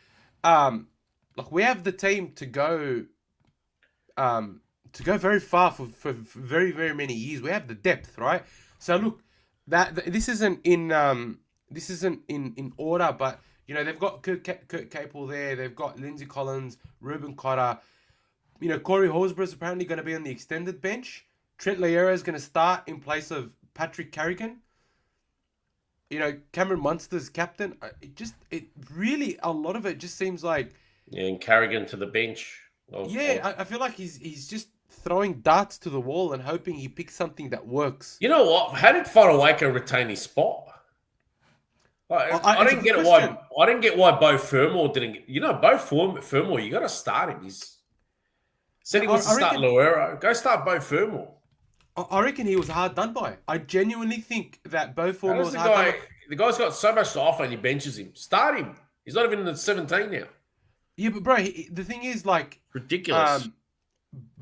team to go very far for very, very many years. We have the depth, right? So look, this isn't in order, but they've got Kurt Capel there. They've got Lindsay Collins, Ruben Cotter. Corey Horsburgh's apparently going to be on the extended bench. Trent Loiero is going to start in place of Patrick Carrigan. Cameron Munster's captain. It really, a lot of it just seems like... Yeah, and Carrigan to the bench. I feel like he's just throwing darts to the wall and hoping he picks something that works. You know what? How did Fodawaker retain his spot? I didn't get why. I didn't get why Beau Fermor didn't. Beau Fermor, you got to start him. He's said he wants to start Loiero. Go start Beau Fermor. I reckon he was hard done by. I genuinely think that Beau Fermor was hard done by. The guy's got so much to offer and he benches him. Start him. He's not even in the 17 now. Yeah, but bro, the thing is ridiculous.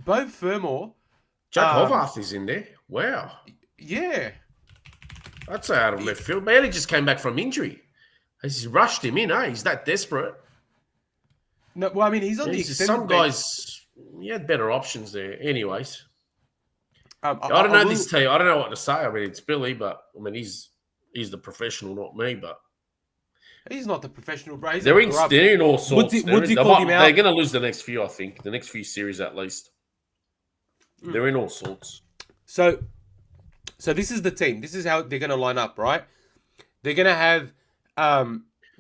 Beau Fermor. Jack Hovarth is in there. Wow. Yeah. That's out of left field. Bailey just came back from injury. He's rushed him in, He's that desperate. No, well, I mean, he's on the extended some guys, he had better options there. Anyways. I don't know this team. I don't know what to say. I mean, it's Billy, but I mean, he's the professional, not me. But he's not the professional, bro. They're in all sorts. Woodsy called him out. They're going to lose the next few, I think. The next few series, at least. They're in all sorts. So this is the team. This is how they're going to line up, right? They're going to have.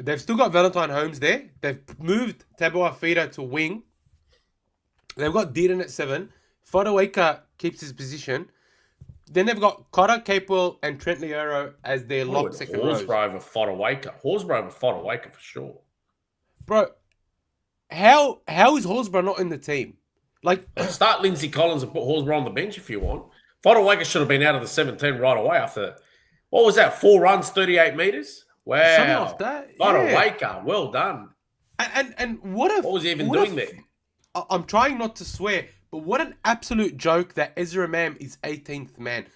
They've still got Valentine Holmes there. They've moved Tabuai-Fifita to wing. They've got Dearden at 7. Fodawaker keeps his position. Then they've got Cotter, Capewell, and Trent Loiero as their lock second rows. Horsburgh over Fodawaker for sure. Bro, how is Horsburgh not in the team? Start Lindsay Collins and put Horsburgh on the bench if you want. Fodawaker should have been out of the 17 right away after, what was that, 4 runs, 38 metres? Wow. Something like that. Fodawaker, well done. And what was he even doing there? I'm trying not to swear, but what an absolute joke that Ezra Mam is 18th man.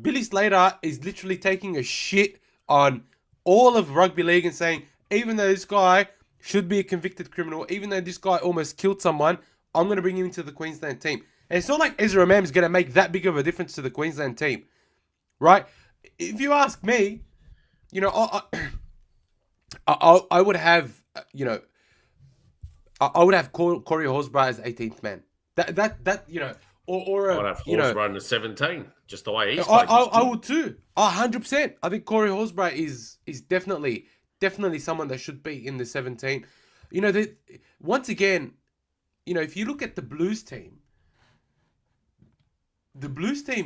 Billy Slater is literally taking a shit on all of rugby league and saying, even though this guy should be a convicted criminal, even though this guy almost killed someone, I'm going to bring him into the Queensland team. And it's not like Ezra Mam is going to make that big of a difference to the Queensland team, right? If you ask me, I would have, I would have Corey Horsburgh as 18th man. That or I'd have Horsburgh in the 17, just the way he's played. I would too. 100%. I think Corey Horsburgh is definitely someone that should be in the 17. Once again, if you look at the Blues team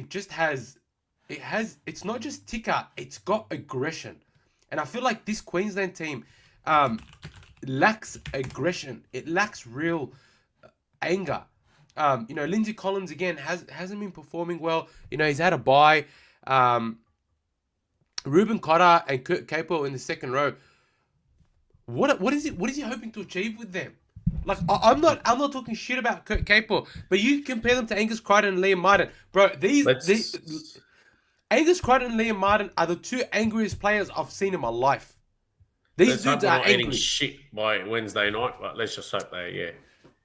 just it's not just ticker, it's got aggression. And I feel like this Queensland team lacks aggression. It lacks real anger. Lindsay Collins again hasn't been performing well. He's had a bye. Ruben Cotter and Kurt Capel in the second row. What is he hoping to achieve with them? I'm not talking shit about Kurt Capel, but you compare them to Angus Crichton and Liam Martin, bro. These Angus Crichton and Liam Martin are the 2 angriest players I've seen in my life. These dudes are angry. Eating shit by Wednesday night, but let's just hope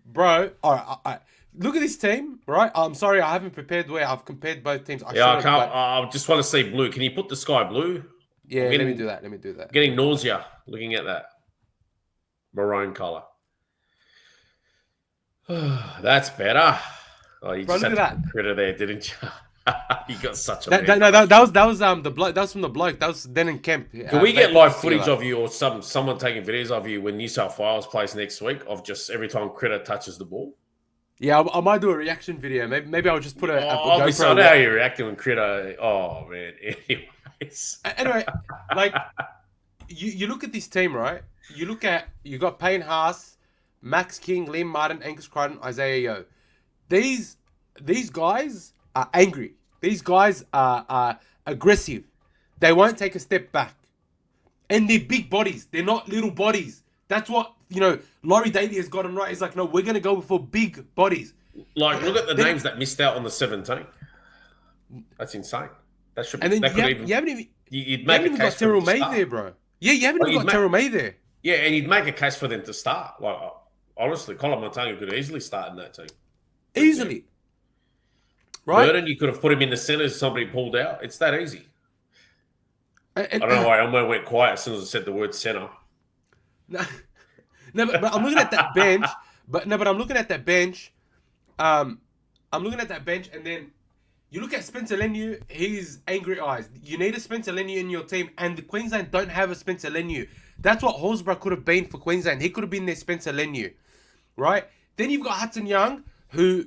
Bro, all right. Look at this team, right? I'm sorry, I haven't prepared where I've compared both teams. I can't. I just want to see blue. Can you put the sky blue? Yeah, let me do that. Getting nausea looking at that maroon color. That's better. Oh, you just had that critter there, didn't you? You got such a that was the bloke. That was from the bloke. That was Den and Kemp. Can we get live footage of you or someone taking videos of you when New South Wales plays next week of just every time Critter touches the ball? Yeah, I might do a reaction video. Maybe I'll just put a GoPro. I know how you're reacting when Critter. Oh man. Anyways. Anyway, like you look at this team, right? You got Payne Haas, Max King, Liam Martin, Angus Crichton, Isaiah Yeo. These guys are angry. These guys are aggressive. They won't take a step back. And they're big bodies. They're not little bodies. That's what, Laurie Daly has gotten right. He's like, no, we're going to go for big bodies. Like, look at the names that missed out on the 17. That's insane. That should be. And then you haven't even got Terrell May there, bro. Yeah, you haven't even got Terrell May there. Yeah, and you'd make a case for them to start. Like, honestly, Colin Montanga could easily start in that team. Easily. Right? Burton, you could have put him in the centre as somebody pulled out. It's that easy. I don't know why I almost went quiet as soon as I said the word centre. No, but I'm looking at that bench. I'm looking at that bench. I'm looking at that bench, and then you look at Spencer Leniu. He's angry eyes. You need a Spencer Leniu in your team, and the Queensland don't have a Spencer Leniu. That's what Horsburgh could have been for Queensland. He could have been their Spencer Leniu, right? Then you've got Hudson Young, who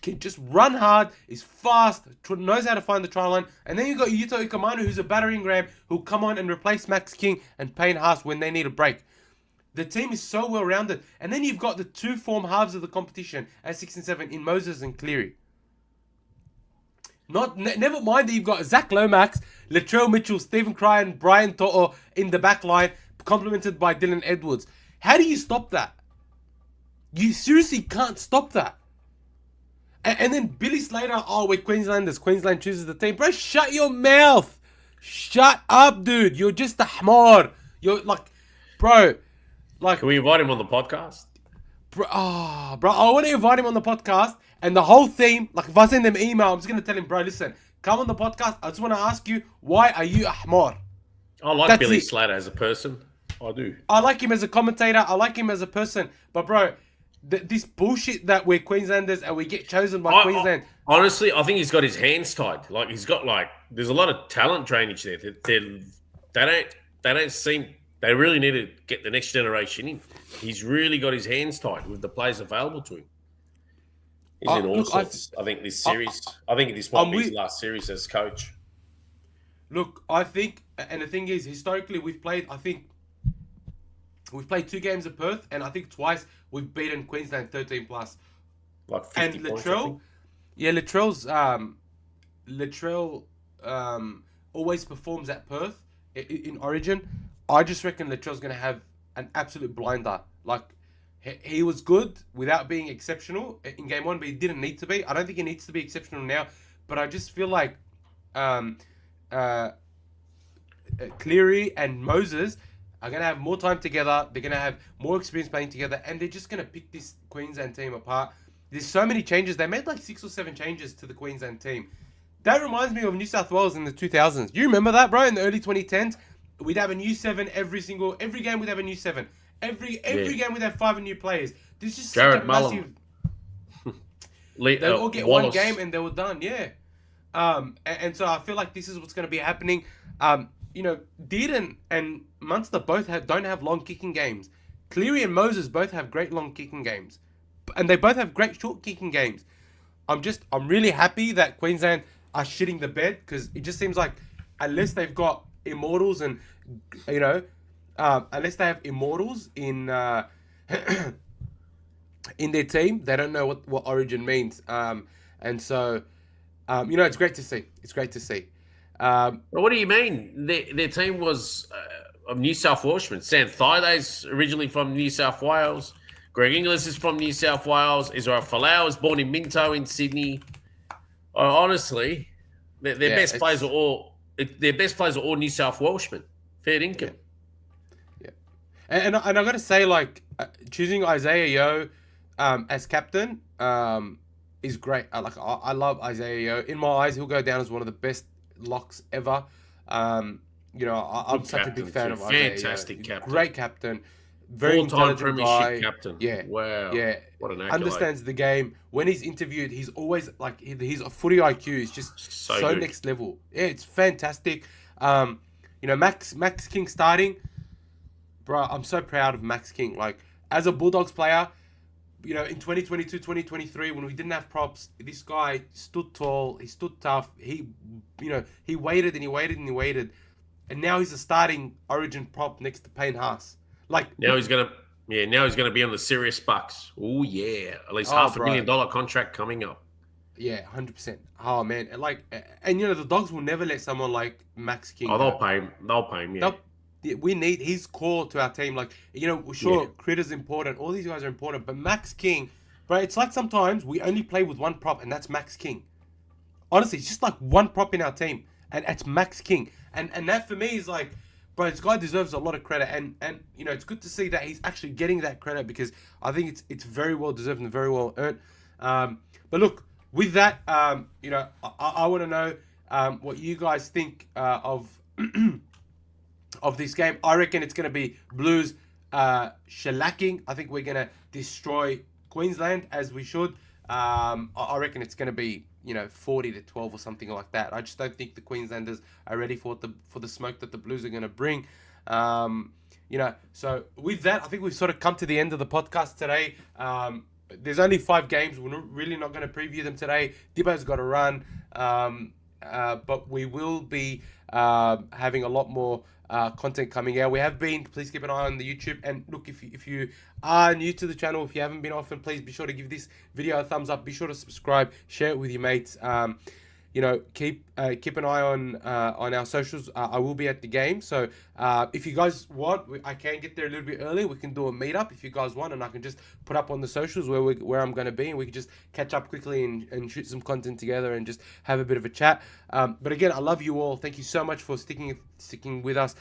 can just run hard, is fast, knows how to find the try line. And then you've got Yuto Ikamanu, who's a battering ram, who'll come on and replace Max King and Payne Haas when they need a break. The team is so well-rounded. And then you've got the two form halves of the competition at 6 and 7 in Moses and Cleary. Never mind that you've got Zach Lomax, Latrell Mitchell, Stephen Crichton, Brian To'o in the back line, complemented by Dylan Edwards. How do you stop that? You seriously can't stop that. And then Billy Slater, we're Queenslanders. Queensland chooses the team. Bro, shut your mouth. Shut up, dude. You're just a hamor. You're like, bro. Like, can we invite him on the podcast? Bro, I want to invite him on the podcast. And the whole theme, like if I send them email, I'm just going to tell him, bro, listen, come on the podcast. I just want to ask you, why are you a hamor? I like Billy Slater as a person. I do. I like him as a commentator. I like him as a person. But, bro, this bullshit that we're Queenslanders and we get chosen by Queensland. Honestly, I think he's got his hands tied. Like he's got there's a lot of talent drainage there. They don't seem. They really need to get the next generation in. He's really got his hands tied with the players available to him. He's in all sorts. I think this series. I think this might be his last series as coach. Look, I think, and the thing is, historically we've played 2 games at Perth, and I think twice we've beaten Queensland 13 plus. Like 50 and points, Latrell always performs at Perth in Origin. I just reckon Latrell's going to have an absolute blinder. Like, he was good without being exceptional in game 1, but he didn't need to be. I don't think he needs to be exceptional now, but I just feel like Cleary and Moses are going to have more time together. They're going to have more experience playing together, and they're just going to pick this Queensland team apart. There's so many changes. They made like 6 or 7 changes to the Queensland team. That reminds me of New South Wales in the 2000s. You remember that, bro? In the early 2010s, we'd have a new 7 every game. We'd have a new 7. Every game we'd have 5 new players. There's just Jared such a massive. They all get Wallace. 1 game and they were done. Yeah. And so I feel like this is what's going to be happening. Dearden and Munster both don't have long kicking games. Cleary and Moses both have great long kicking games, and they both have great short kicking games. I'm really happy that Queensland are shitting the bed, because it just seems like unless they've got immortals and unless they have immortals in in their team, they don't know what Origin means. And so it's great to see. It's great to see. Well, what do you mean? Their team was of New South Welshmen. Sam Thaida's originally from New South Wales. Greg Inglis is from New South Wales. Israel Folau was born in Minto in Sydney. Honestly, their best players are all New South Welshmen. Fair income. Yeah. And I got to say, choosing Isaiah Yeo as captain is great. I love Isaiah Yeo. In my eyes, he'll go down as one of the best locks ever. I'm such a big fan of Isaiah Yeo. Fantastic captain. Great captain. Very intelligent premiership guy. captain. Yeah. Wow. Yeah. What an accolade. Understands the game. When he's interviewed, he's always like his footy IQ is just so next level. Yeah, it's fantastic. Max King starting, bro. I'm so proud of Max King. Like as a Bulldogs player, in 2022, 2023, when we didn't have props, this guy stood tall. He stood tough. He waited and he waited and he waited, and now he's a starting Origin prop next to Payne Haas. Like now he's gonna be on the serious bucks. Oh yeah, at least $500,000 contract coming up. Yeah, 100%. Oh man, and the Dogs will never let someone like Max King. Oh, they'll pay him. They'll pay him. Yeah. We need his core to our team. Like Critter's important. All these guys are important, but Max King, bro, it's like sometimes we only play with one prop, and that's Max King. Honestly, it's just like one prop in our team, and it's Max King, and that for me is like, bro, this guy deserves a lot of credit, and it's good to see that he's actually getting that credit because I think it's very well deserved and very well earned. But look, with that, I want to know what you guys think of this game. I reckon it's going to be Blues shellacking. I think we're going to destroy Queensland as we should. I reckon it's going to be 40-12 or something like that. I just don't think the Queenslanders are ready for the smoke that the Blues are going to bring. So with that, I think we've sort of come to the end of the podcast today. There's only 5 games. We're really not going to preview them today. Dibbo's got to run, but we will be having a lot more content coming out. We have been. Please keep an eye on the YouTube. And look, if you are new to the channel, if you haven't been often, please be sure to give this video a thumbs up. Be sure to subscribe, share it with your mates. Keep an eye on our socials. I will be at the game, so if you guys want, I can get there a little bit early. We can do a meetup if you guys want, and I can just put up on the socials where I'm going to be, and we can just catch up quickly and shoot some content together and just have a bit of a chat. But again, I love you all. Thank you so much for sticking with us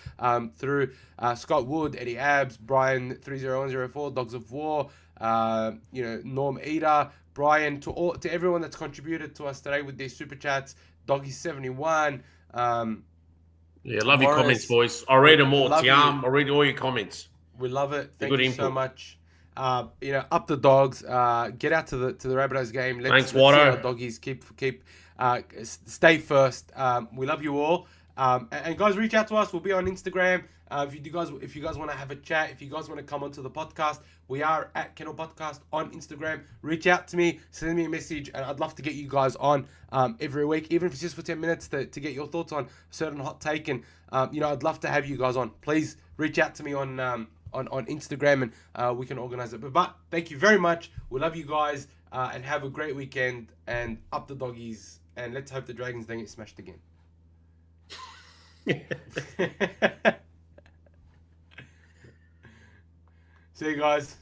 through Scott Wood, Eddie Abs, Brian 30104, Dogs of War, Norm Eater, Brian, to everyone that's contributed to us today with their super chats, Doggy71. Love your comments, boys. I read them all. Tiam, I read all your comments. We love it. Thank you so much. Up the Dogs. Get out to the Rabbitohs game. Thanks, Watto. See our doggies stay first. We love you all. And guys, reach out to us. We'll be on Instagram. If you guys want to have a chat, if you guys want to come onto the podcast, we are at Kennel Podcast on Instagram. Reach out to me, send me a message, and I'd love to get you guys on every week, even if it's just for 10 minutes to get your thoughts on a certain hot take. And I'd love to have you guys on. Please reach out to me on Instagram, and we can organize it. But thank you very much. We love you guys, and have a great weekend. And up the doggies, and let's hope the Dragons don't get smashed again. See you guys.